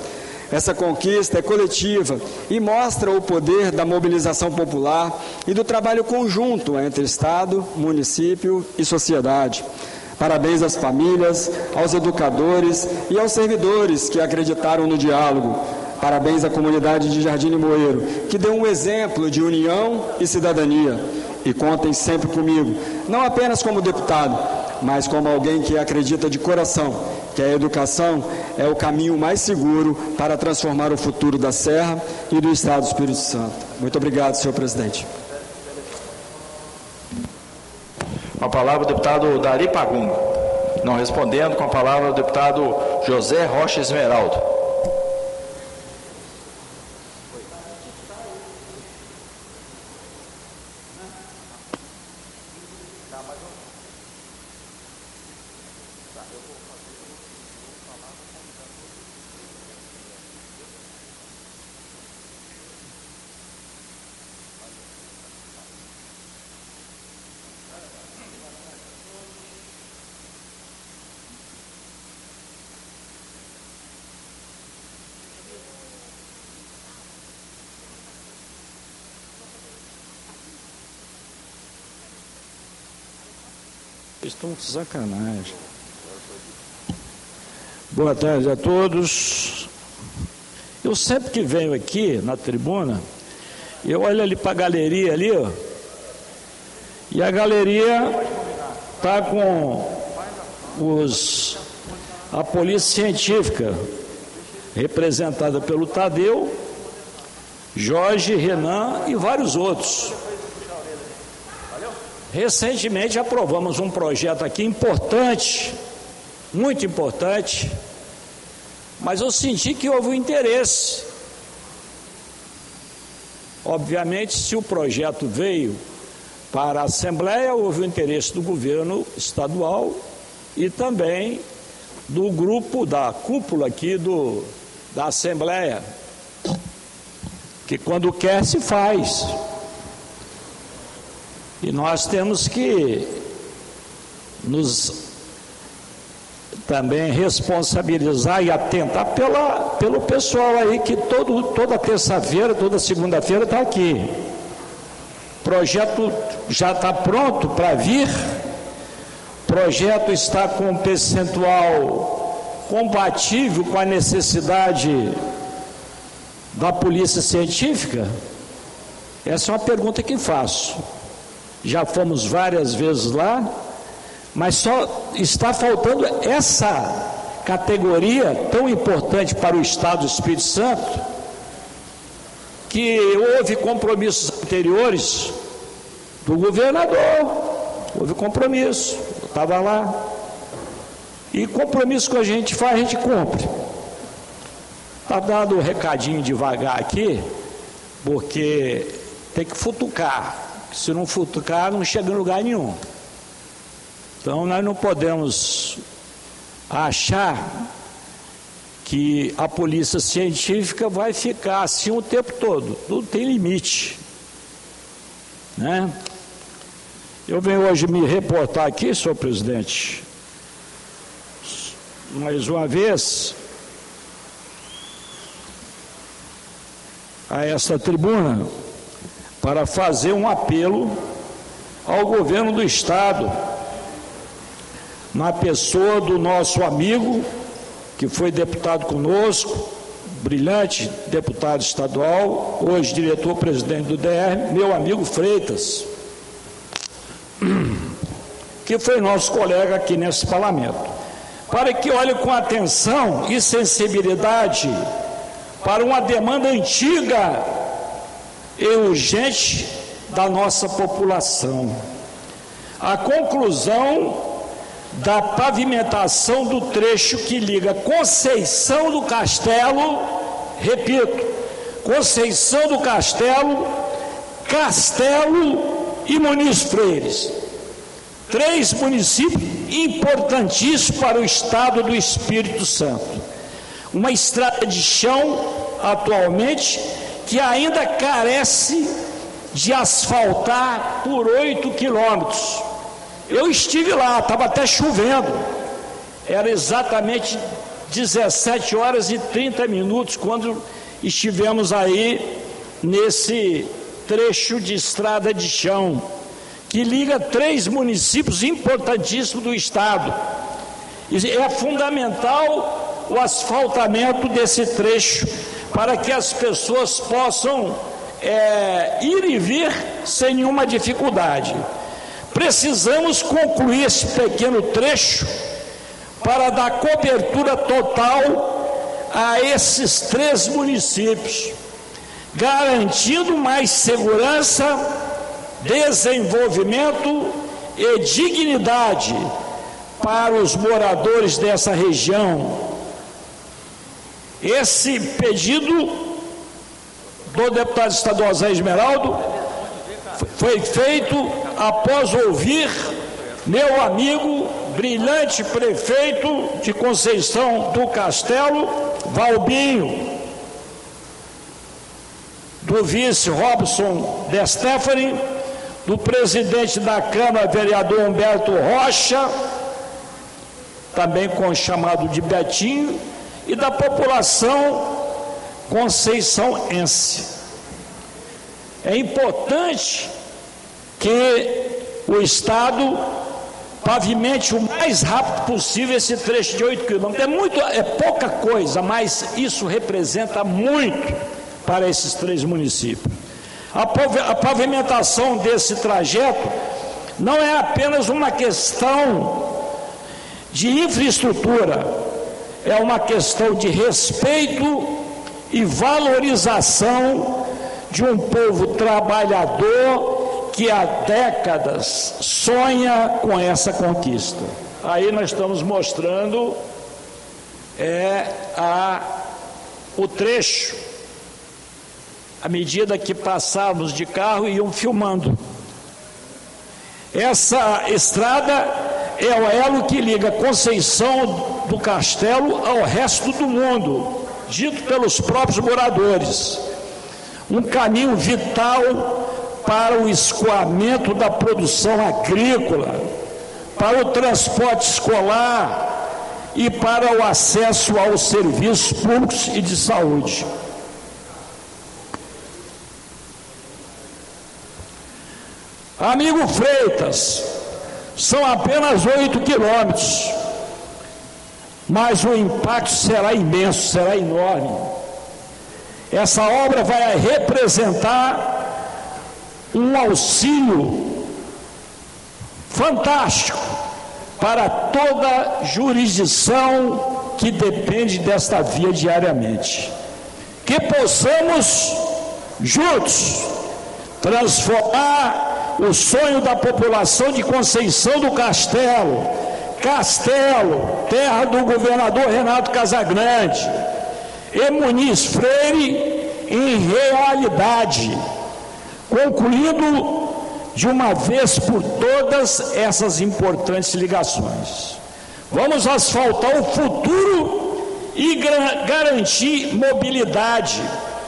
Essa conquista é coletiva e mostra o poder da mobilização popular e do trabalho conjunto entre Estado, município e sociedade. Parabéns às famílias, aos educadores e aos servidores que acreditaram no diálogo. Parabéns à comunidade de Jardim Limoeiro, que deu um exemplo de união e cidadania. E contem sempre comigo, não apenas como deputado, mas como alguém que acredita de coração que a educação é o caminho mais seguro para transformar o futuro da Serra e do Estado do Espírito Santo. Muito obrigado, senhor presidente. Com a palavra o deputado Dari Pagum. Não respondendo, com a palavra o deputado José Rocha Esmeraldo. Estão de sacanagem. Boa tarde a todos. Eu sempre que venho aqui na tribuna, eu olho ali para a galeria ali, ó, e a galeria está com a polícia científica, representada pelo Tadeu, Jorge, Renan e vários outros. Recentemente aprovamos um projeto aqui importante, muito importante, mas eu senti que houve um interesse. Obviamente, se o projeto veio para a Assembleia, houve o interesse do governo estadual e também do grupo, da cúpula aqui da Assembleia, que quando quer se faz. E nós temos que nos também responsabilizar e atentar pelo pessoal aí que toda terça-feira, toda segunda-feira está aqui. O projeto já está pronto para vir, o projeto está com um percentual compatível com a necessidade da polícia científica? Essa é uma pergunta que faço. Já fomos várias vezes lá, mas só está faltando essa categoria tão importante para o Estado do Espírito Santo, que houve compromissos anteriores do governador, houve compromisso, eu estava lá, e compromisso que a gente faz, a gente cumpre. Está dando um recadinho devagar aqui, porque tem que futucar. Se não futucar, não chega em lugar nenhum. Então, nós não podemos achar que a polícia científica vai ficar assim o tempo todo. Tudo tem limite, né? Eu venho hoje me reportar aqui, senhor presidente, mais uma vez, a esta tribuna, para fazer um apelo ao governo do Estado, na pessoa do nosso amigo, que foi deputado conosco, brilhante deputado estadual, hoje diretor-presidente do DR, meu amigo Freitas, que foi nosso colega aqui nesse parlamento, para que olhe com atenção e sensibilidade para uma demanda antiga e urgente da nossa população. A conclusão da pavimentação do trecho que liga Conceição do Castelo, repito, Conceição do Castelo, Castelo e Muniz Freires, 3 municípios importantíssimos para o estado do Espírito Santo. Uma estrada de chão, atualmente, que ainda carece de asfaltar por 8 quilômetros. Eu estive lá, estava até chovendo, era exatamente 17 horas e 30 minutos quando estivemos aí nesse trecho de estrada de chão, que liga 3 municípios importantíssimos do estado. E é fundamental o asfaltamento desse trecho para que as pessoas possam ir e vir sem nenhuma dificuldade. Precisamos concluir esse pequeno trecho para dar cobertura total a esses 3 municípios, garantindo mais segurança, desenvolvimento e dignidade para os moradores dessa região. Esse pedido do deputado estadual Zé Esmeraldo foi feito após ouvir meu amigo, brilhante prefeito de Conceição do Castelo, Valbinho, do vice Robson De Stefani, do presidente da Câmara, vereador Humberto Rocha, também chamado de Betinho, e da população conceiçãoense. É importante que o Estado pavimente o mais rápido possível esse trecho de 8 quilômetros. É pouca coisa, mas isso representa muito para esses 3 municípios. A pavimentação desse trajeto não é apenas uma questão de infraestrutura, é uma questão de respeito e valorização de um povo trabalhador que há décadas sonha com essa conquista. Aí nós estamos mostrando o trecho, à medida que passávamos de carro, iam filmando. Essa estrada é o elo que liga Conceição do Castelo ao resto do mundo, dito pelos próprios moradores. Um caminho vital para o escoamento da produção agrícola, para o transporte escolar e para o acesso aos serviços públicos e de saúde. Amigo Freitas, são apenas 8 quilômetros, mas o impacto será imenso, será enorme. Essa obra vai representar um auxílio fantástico para toda jurisdição que depende desta via diariamente. Que possamos, juntos, transformar o sonho da população de Conceição do Castelo, terra do governador Renato Casagrande, e Muniz Freire, em realidade, concluindo de uma vez por todas essas importantes ligações. Vamos asfaltar o futuro e garantir mobilidade,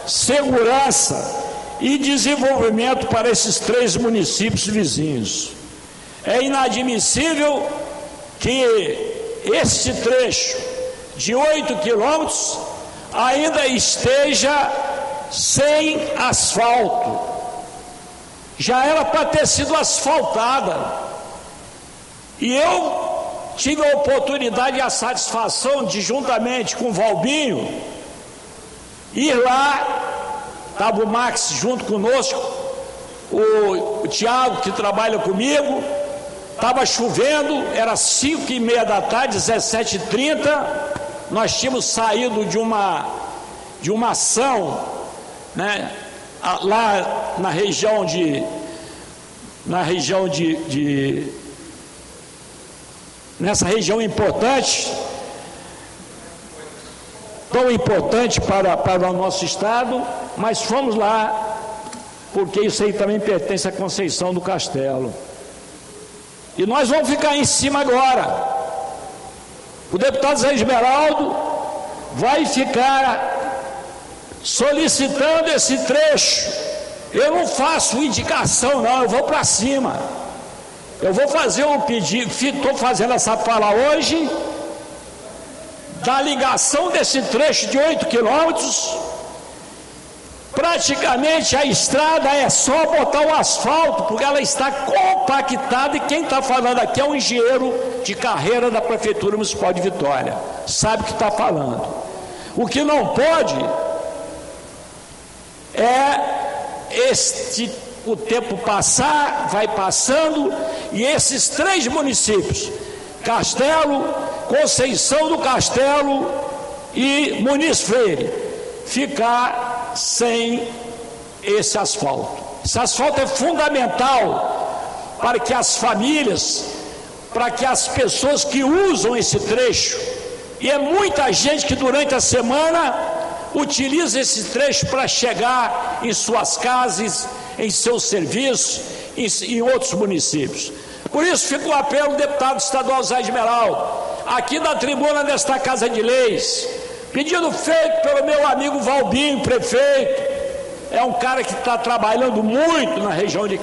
segurança e desenvolvimento para esses 3 municípios vizinhos. É inadmissível que este trecho de 8 quilômetros ainda esteja sem asfalto. Já era para ter sido asfaltada. E eu tive a oportunidade e a satisfação de, juntamente com o Valbinho, ir lá. Estava o Max junto conosco, o Tiago, que trabalha comigo. Estava chovendo, era 5h30 da tarde, 17h30. Nós tínhamos saído de uma ação, né, lá na região nessa região importante, tão importante para o nosso estado, mas fomos lá porque isso aí também pertence à Conceição do Castelo. E nós vamos ficar em cima agora. O deputado Zé Esmeraldo vai ficar solicitando esse trecho. Eu não faço indicação, não, eu vou para cima. Eu vou fazer um pedido, estou fazendo essa fala hoje, da ligação desse trecho de 8 quilômetros. Praticamente a estrada é só botar o asfalto, porque ela está compactada, e quem está falando aqui é um engenheiro de carreira da Prefeitura Municipal de Vitória, sabe o que está falando. O que não pode é o tempo passar, vai passando, e esses 3 municípios, Castelo, Conceição do Castelo e Muniz Freire, ficar sem esse asfalto. Esse asfalto é fundamental para que as famílias, para que as pessoas que usam esse trecho, e é muita gente que durante a semana utiliza esse trecho para chegar em suas casas, em seus serviços, em outros municípios. Por isso fica o apelo do deputado estadual Zé Esmeraldo, aqui na tribuna desta Casa de Leis, pedido feito pelo meu amigo Valbinho, prefeito. É um cara que está trabalhando muito na região de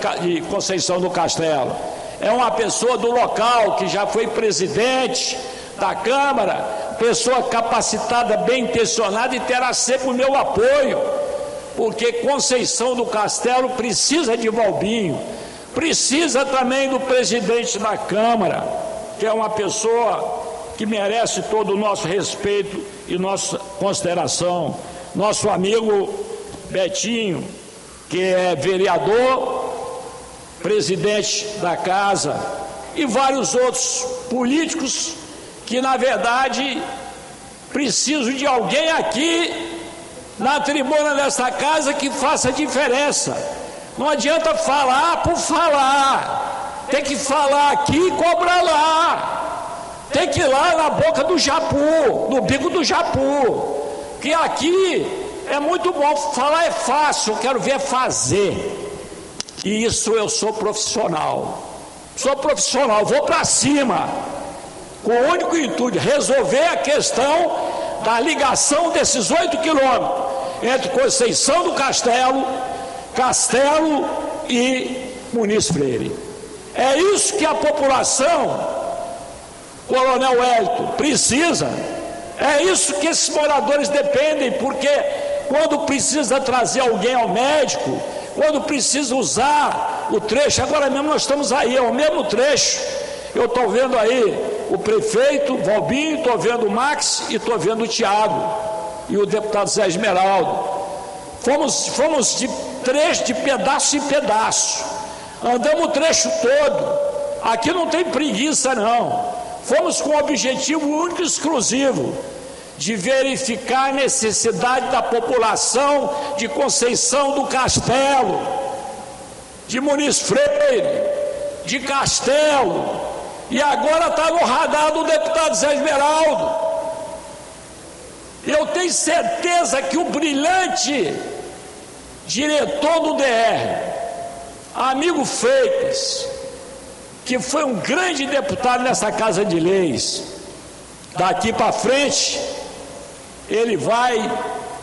Conceição do Castelo. É uma pessoa do local, que já foi presidente da Câmara, pessoa capacitada, bem intencionada, e terá sempre o meu apoio, porque Conceição do Castelo precisa de Valbinho, precisa também do presidente da Câmara, que é uma pessoa que merece todo o nosso respeito e nossa consideração. Nosso amigo Betinho, que é vereador, presidente da casa, e vários outros políticos que, na verdade, precisam de alguém aqui na tribuna dessa casa que faça diferença. Não adianta falar por falar, tem que falar aqui e cobrar lá. Tem que ir lá na boca do japu, no bico do japu, que aqui é muito bom, falar é fácil, eu quero ver fazer. E isso eu sou profissional, vou para cima, com o único intuito de resolver a questão da ligação desses 8 quilômetros entre Conceição do Castelo e Muniz Freire. É isso que a população, Coronel Wellington, precisa. É isso que esses moradores dependem, porque quando precisa trazer alguém ao médico, quando precisa usar o trecho, agora mesmo nós estamos aí, é o mesmo trecho. Eu estou vendo aí o prefeito Valbinho, estou vendo o Max e estou vendo o Tiago e o deputado Zé Esmeraldo. Fomos de trecho, de pedaço em pedaço, andamos o trecho todo. Aqui não tem preguiça, não. Fomos com o objetivo único e exclusivo de verificar a necessidade da população de Conceição do Castelo, de Muniz Freire, de Castelo, e agora está no radar do deputado Zé Esmeraldo. Eu tenho certeza que o brilhante diretor do DR, amigo Freitas, que foi um grande deputado nessa Casa de Leis, daqui para frente, ele vai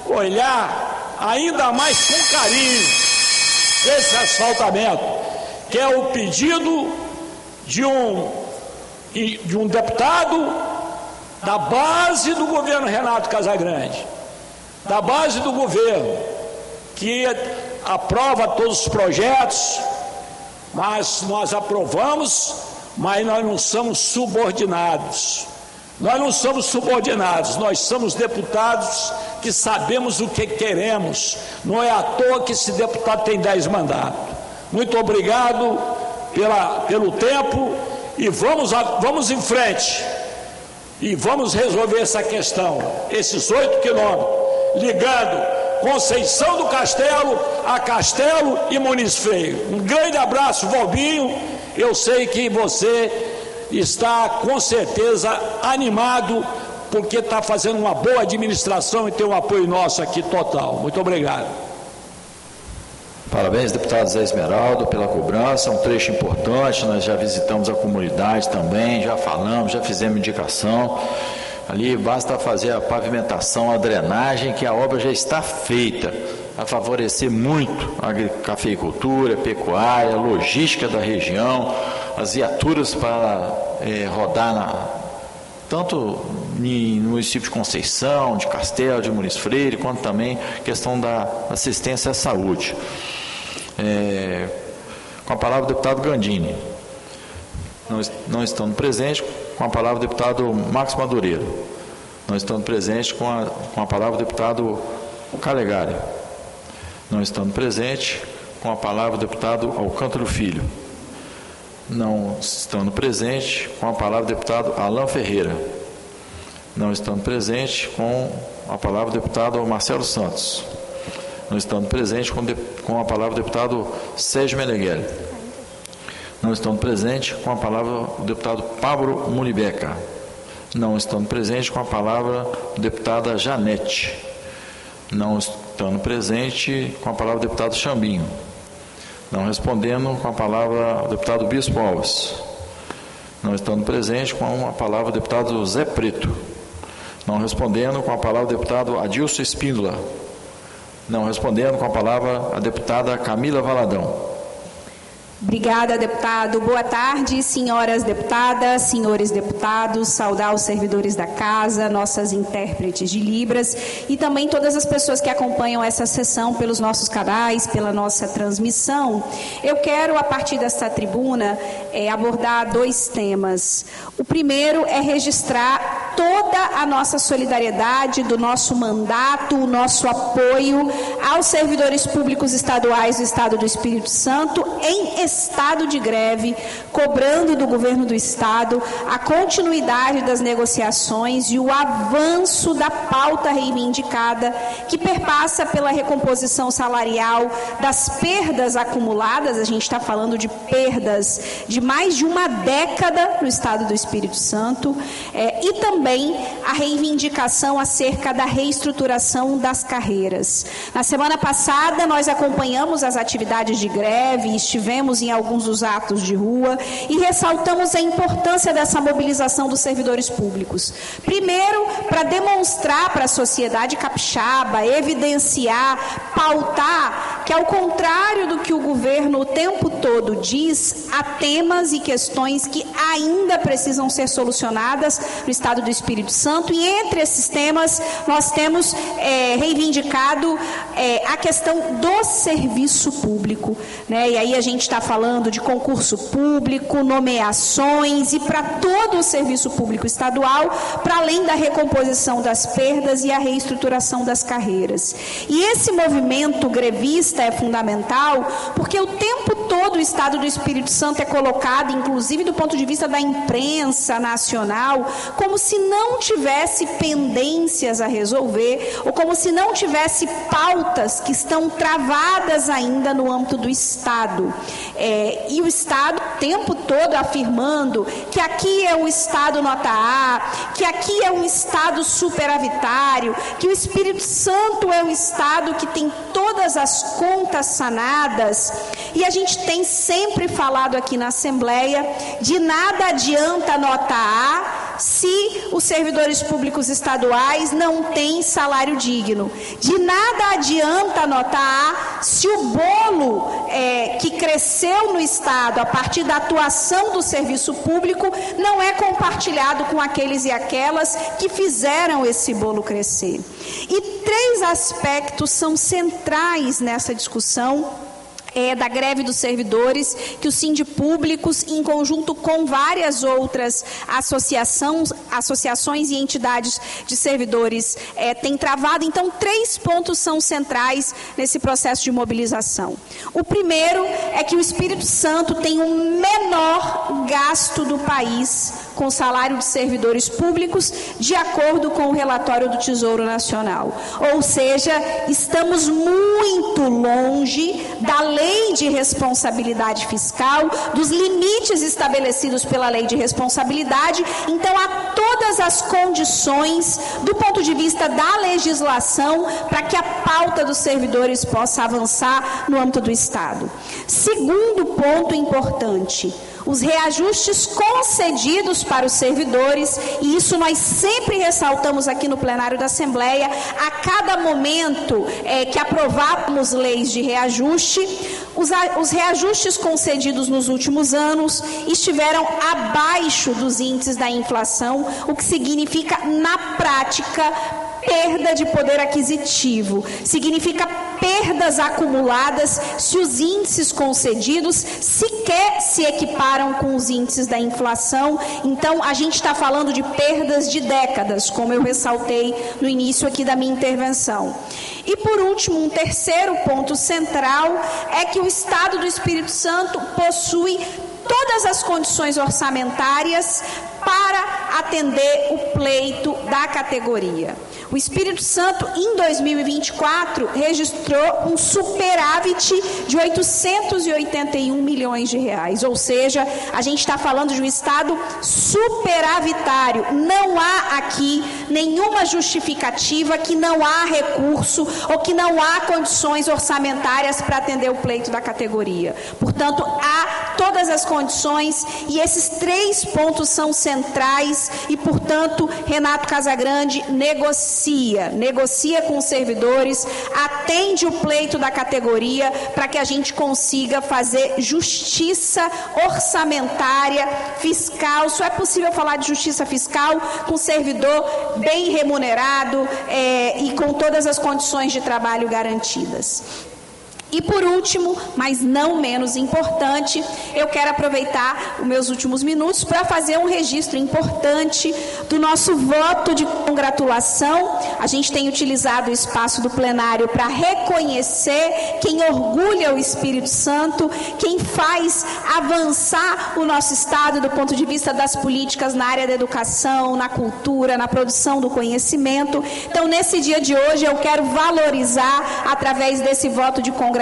olhar ainda mais com carinho esse asfaltamento, que é o pedido de um deputado da base do governo Renato Casagrande, da base do governo, que aprova todos os projetos, mas nós aprovamos, mas nós não somos subordinados. Nós não somos subordinados, nós somos deputados que sabemos o que queremos. Não é à toa que esse deputado tem 10 mandatos. Muito obrigado pelo tempo e vamos em frente. E vamos resolver essa questão, esses 8 quilômetros, ligando Conceição do Castelo a Castelo e Muniz Freire. Um grande abraço, Valbinho. Eu sei que você está com certeza animado, porque está fazendo uma boa administração e tem um apoio nosso aqui total. Muito obrigado. Parabéns, deputado Zé Esmeraldo, pela cobrança, um trecho importante. Nós já visitamos a comunidade também, já falamos, já fizemos indicação. Ali basta fazer a pavimentação, a drenagem, que a obra já está feita, a favorecer muito a cafeicultura, a pecuária, a logística da região, as viaturas para rodar tanto no município de Conceição, de Castelo, de Muniz Freire, quanto também questão da assistência à saúde. Com a palavra o deputado Gandini. Não estando presente, com a palavra o deputado Marcos Madureira. Não estando presente, com a palavra o deputado Calegari. Não estando presente, com a palavra o deputado Alcântara Filho. Não estando presente, com a palavra o deputado Alain Ferreira. Não estando presente, com a palavra o deputado Marcelo Santos. Não estando presente, com a palavra o deputado Sérgio Meneghelli. Não estando presente, com a palavra o deputado Pablo Munibeca. Não estando presente, com a palavra a deputada Janete. Não estando presente, com a palavra o deputado Chambinho. Não respondendo, com a palavra o deputado Bispo Alves. Não estando presente, com a palavra o deputado Zé Preto. Não respondendo, com a palavra o deputado Adilson Espíndola. Não respondendo, com a palavra a deputada Camila Valadão. Obrigada, deputado. Boa tarde, senhoras deputadas, senhores deputados, saudar os servidores da casa, nossas intérpretes de Libras e também todas as pessoas que acompanham essa sessão pelos nossos canais, pela nossa transmissão. Eu quero, a partir desta tribuna, abordar 2 temas. O primeiro é registrar toda a nossa solidariedade, do nosso mandato, o nosso apoio aos servidores públicos estaduais do Estado do Espírito Santo em estado de greve, cobrando do governo do Estado a continuidade das negociações e o avanço da pauta reivindicada, que perpassa pela recomposição salarial das perdas acumuladas. A gente está falando de perdas de mais de uma década no Estado do Espírito Santo, e também a reivindicação acerca da reestruturação das carreiras. Na semana passada, nós acompanhamos as atividades de greve e estivemos em alguns dos atos de rua e ressaltamos a importância dessa mobilização dos servidores públicos. Primeiro, para demonstrar para a sociedade capixaba, evidenciar, pautar que, ao contrário do que o governo o tempo todo diz, há temas e questões que ainda precisam ser solucionadas no Estado do Espírito Santo, e entre esses temas nós temos reivindicado a questão do serviço público, né? E aí a gente está falando de concurso público, nomeações e para todo o serviço público estadual, para além da recomposição das perdas e a reestruturação das carreiras. E esse movimento grevista é fundamental porque o tempo todo o Estado do Espírito Santo é colocado, inclusive do ponto de vista da imprensa nacional, como se não tivesse pendências a resolver, ou como se não tivesse pautas que estão travadas ainda no âmbito do Estado. E o Estado o tempo todo afirmando que aqui é o Estado nota A, que aqui é um Estado superavitário, que o Espírito Santo é um Estado que tem todas as contas sanadas. E a gente tem sempre falado aqui na Assembleia, de nada adianta a nota A se os servidores públicos estaduais não têm salário digno. De nada adianta a nota A se o bolo que cresceu no Estado a partir da atuação do serviço público não é compartilhado com aqueles e aquelas que fizeram esse bolo crescer. E 3 aspectos são centrais nessa discussão da greve dos servidores, que o Sindipúblicos, em conjunto com várias outras associações e entidades de servidores, tem travado. Então, 3 pontos são centrais nesse processo de mobilização. O primeiro é que o Espírito Santo tem o menor gasto do país com salário de servidores públicos, de acordo com o relatório do Tesouro Nacional. Ou seja, estamos muito longe da lei de responsabilidade fiscal, dos limites estabelecidos pela lei de responsabilidade. Então, há todas as condições, do ponto de vista da legislação, para que a pauta dos servidores possa avançar no âmbito do Estado. Segundo ponto importante: os reajustes concedidos para os servidores, e isso nós sempre ressaltamos aqui no plenário da Assembleia, a cada momento que aprovávamos leis de reajuste, os reajustes concedidos nos últimos anos estiveram abaixo dos índices da inflação, o que significa, na prática, perda de poder aquisitivo, significa perdas acumuladas se os índices concedidos sequer se equiparam com os índices da inflação. Então, a gente está falando de perdas de décadas, como eu ressaltei no início aqui da minha intervenção. E, por último, um terceiro ponto central é que o Estado do Espírito Santo possui todas as condições orçamentárias para atender o pleito da categoria. O Espírito Santo, em 2024, registrou um superávit de 881 milhões de reais. Ou seja, a gente está falando de um Estado superavitário. Não há aqui nenhuma justificativa que não há recurso ou que não há condições orçamentárias para atender o pleito da categoria. Portanto, há todas as condições, e esses 3 pontos são centrais e, portanto, Renato Casagrande negocia com os servidores, atende o pleito da categoria para que a gente consiga fazer justiça orçamentária, fiscal. Só é possível falar de justiça fiscal com servidor bem remunerado e com todas as condições de trabalho garantidas. E, por último, mas não menos importante, eu quero aproveitar os meus últimos minutos para fazer um registro importante do nosso voto de congratulação. A gente tem utilizado o espaço do plenário para reconhecer quem orgulha o Espírito Santo, quem faz avançar o nosso Estado do ponto de vista das políticas na área da educação, na cultura, na produção do conhecimento. Então, nesse dia de hoje, eu quero valorizar, através desse voto de congratulação,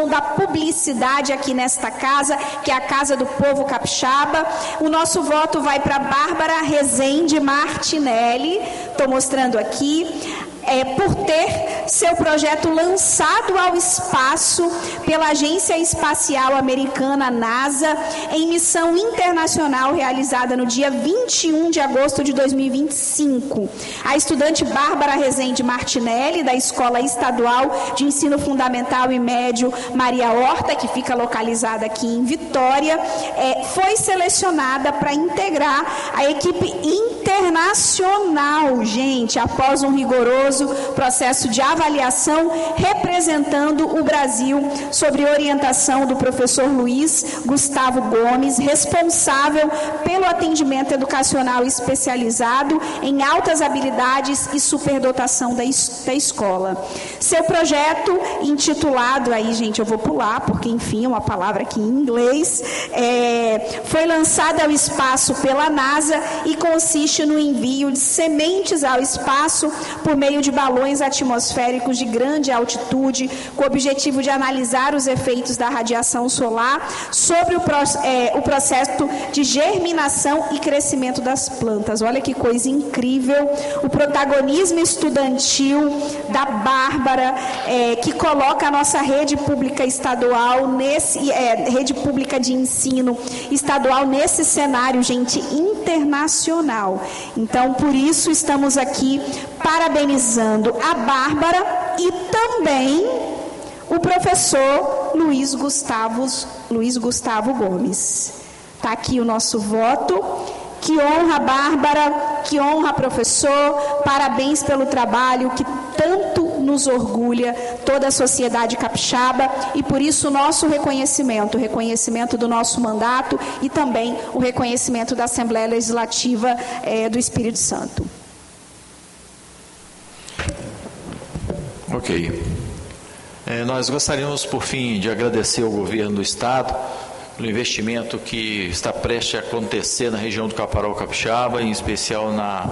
da publicidade aqui nesta casa, que é a Casa do Povo Capixaba. O nosso voto vai para Bárbara Rezende Martinelli, estou mostrando aqui, por ter seu projeto lançado ao espaço pela Agência Espacial Americana NASA, em missão internacional realizada no dia 21 de agosto de 2025. A estudante Bárbara Rezende Martinelli, da Escola Estadual de Ensino Fundamental e Médio Maria Horta, que fica localizada aqui em Vitória, foi selecionada para integrar a equipe internacional, gente, após um rigoroso processo de avaliação representando o Brasil, sobre orientação do professor Luiz Gustavo Gomes, responsável pelo atendimento educacional especializado em altas habilidades e superdotação da escola. Seu projeto, intitulado, aí gente eu vou pular, porque enfim é uma palavra aqui em inglês, foi lançado ao espaço pela NASA e consiste no envio de sementes ao espaço por meio de balões atmosféricos de grande altitude, com o objetivo de analisar os efeitos da radiação solar sobre o processo de germinação e crescimento das plantas. Olha que coisa incrível, o protagonismo estudantil da Bárbara, que coloca a nossa rede pública estadual, rede pública de ensino estadual nesse cenário, gente, internacional. Então, por isso estamos aqui parabenizando a Bárbara e também o professor Luiz Gustavo Gomes. Está aqui o nosso voto. Que honra, Bárbara, que honra, professor. Parabéns pelo trabalho que tanto nos orgulha toda a sociedade capixaba, e por isso o nosso reconhecimento, o reconhecimento do nosso mandato e também o reconhecimento da Assembleia Legislativa do Espírito Santo. Ok. Nós gostaríamos, por fim, de agradecer ao governo do Estado pelo investimento que está prestes a acontecer na região do Caparaó Capixaba, em especial na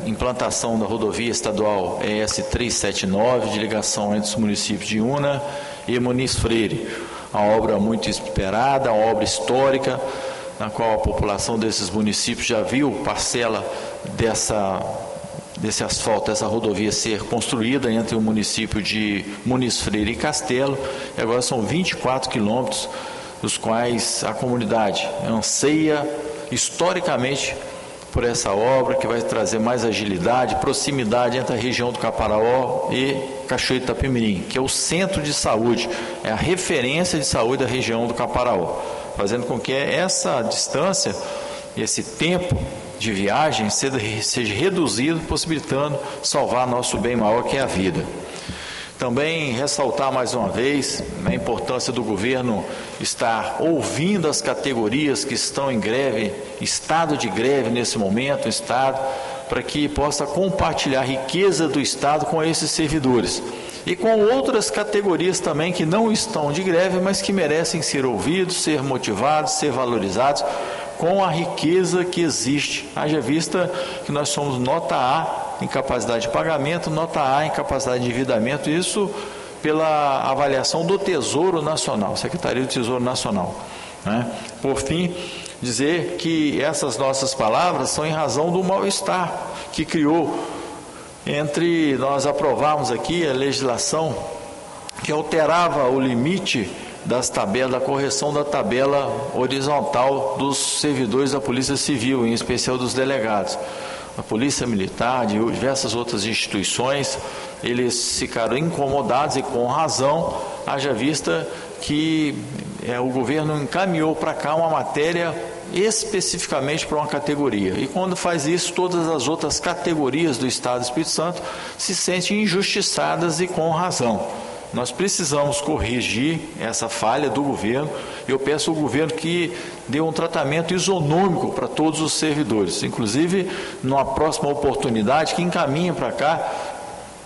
implantação da rodovia estadual ES 379, de ligação entre os municípios de Una e Muniz Freire. Uma obra muito esperada, uma obra histórica, na qual a população desses municípios já viu parcela desse asfalto, dessa rodovia ser construída entre o município de Muniz Freire e Castelo, e agora são 24 quilômetros, dos quais a comunidade anseia historicamente por essa obra, que vai trazer mais agilidade, proximidade entre a região do Caparaó e Cachoeiro de Itapemirim, que é o centro de saúde, é a referência de saúde da região do Caparaó, fazendo com que essa distância, esse tempo de viagem seja reduzido, possibilitando salvar nosso bem maior, que é a vida. Também ressaltar mais uma vez a importância do governo estar ouvindo as categorias que estão em greve, estado de greve nesse momento, o Estado, para que possa compartilhar a riqueza do Estado com esses servidores. E com outras categorias também que não estão de greve, mas que merecem ser ouvidos, ser motivados, ser valorizados, com a riqueza que existe. Haja vista que nós somos nota A em capacidade de pagamento, nota A em capacidade de endividamento, isso pela avaliação do Tesouro Nacional, Secretaria do Tesouro Nacional, né? Por fim, dizer que essas nossas palavras são em razão do mal-estar que criou entre nós aprovarmos aqui a legislação que alterava o limite das tabelas, da correção da tabela horizontal dos servidores da Polícia Civil, em especial dos delegados. A Polícia Militar, de diversas outras instituições, eles ficaram incomodados e com razão, haja vista que o governo encaminhou para cá uma matéria especificamente para uma categoria. E quando faz isso, todas as outras categorias do Estado do Espírito Santo se sentem injustiçadas e com razão. Nós precisamos corrigir essa falha do governo. Eu peço ao governo que dê um tratamento isonômico para todos os servidores, inclusive numa próxima oportunidade que encaminhe para cá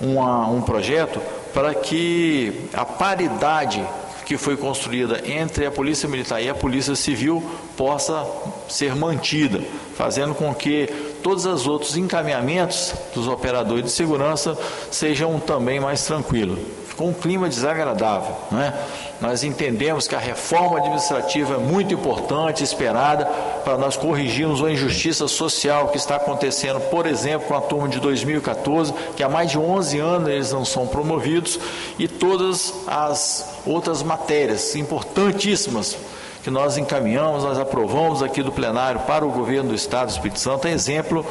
um projeto para que a paridade que foi construída entre a Polícia Militar e a Polícia Civil possa ser mantida, fazendo com que todos os outros encaminhamentos dos operadores de segurança sejam também mais tranquilos. Com um clima desagradável, né? Nós entendemos que a reforma administrativa é muito importante, esperada, para nós corrigirmos a injustiça social que está acontecendo, por exemplo, com a turma de 2014, que há mais de 11 anos eles não são promovidos, e todas as outras matérias importantíssimas que nós encaminhamos, nós aprovamos aqui do plenário para o governo do Estado do Espírito Santo, é exemplo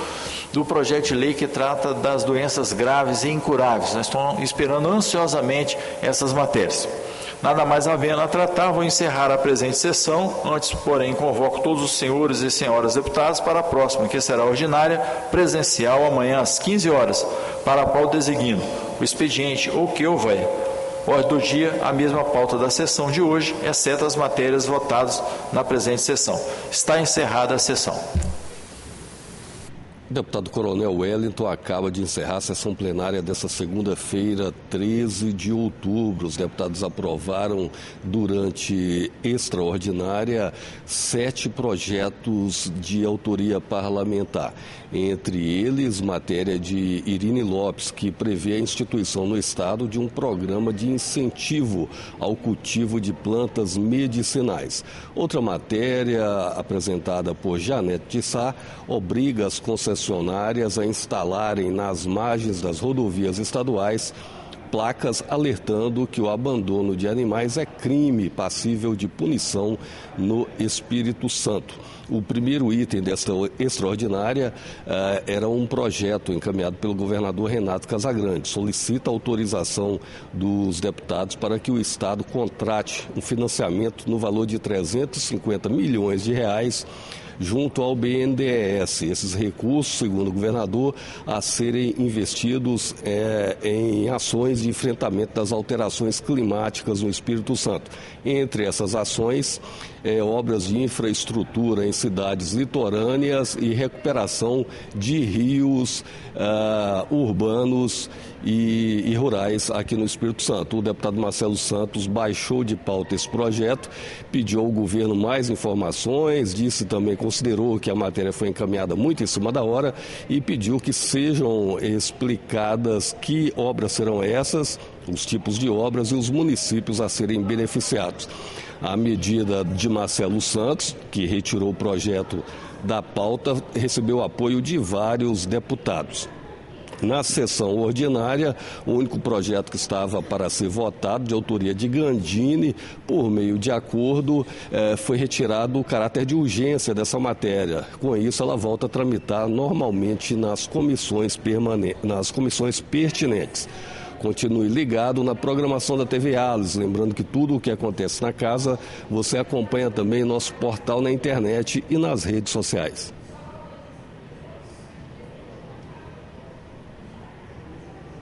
do projeto de lei que trata das doenças graves e incuráveis. Nós estamos esperando ansiosamente essas matérias. Nada mais havendo a tratar, vou encerrar a presente sessão. Antes, porém, convoco todos os senhores e senhoras deputados para a próxima, que será ordinária, presencial, amanhã às 15 horas, para a qual designo o expediente ou que houver. Ordem do dia, a mesma pauta da sessão de hoje, exceto as matérias votadas na presente sessão. Está encerrada a sessão. O deputado Coronel Wellington acaba de encerrar a sessão plenária desta segunda-feira, 13 de outubro. Os deputados aprovaram durante extraordinária 7 projetos de autoria parlamentar. Entre eles, matéria de Irine Lopes, que prevê a instituição no Estado de um programa de incentivo ao cultivo de plantas medicinais. Outra matéria, apresentada por Janete de Sá, obriga as concessionárias a instalarem nas margens das rodovias estaduais placas alertando que o abandono de animais é crime passível de punição no Espírito Santo. O primeiro item desta extraordinária era um projeto encaminhado pelo governador Renato Casagrande. Solicita autorização dos deputados para que o Estado contrate um financiamento no valor de 350 milhões de reais junto ao BNDES. Esses recursos, segundo o governador, a serem investidos em ações de enfrentamento das alterações climáticas no Espírito Santo. Entre essas ações, obras de infraestrutura em cidades litorâneas e recuperação de rios urbanos e rurais aqui no Espírito Santo. O deputado Marcelo Santos baixou de pauta esse projeto, pediu ao governo mais informações, considerou que a matéria foi encaminhada muito em cima da hora e pediu que sejam explicadas que obras serão essas, os tipos de obras e os municípios a serem beneficiados. A medida de Marcelo Santos, que retirou o projeto da pauta, recebeu apoio de vários deputados. Na sessão ordinária, o único projeto que estava para ser votado, de autoria de Gandini, por meio de acordo, foi retirado o caráter de urgência dessa matéria. Com isso, ela volta a tramitar normalmente nas comissões pertinentes. Continue ligado na programação da TV Alice, lembrando que tudo o que acontece na casa, você acompanha também em nosso portal na internet e nas redes sociais.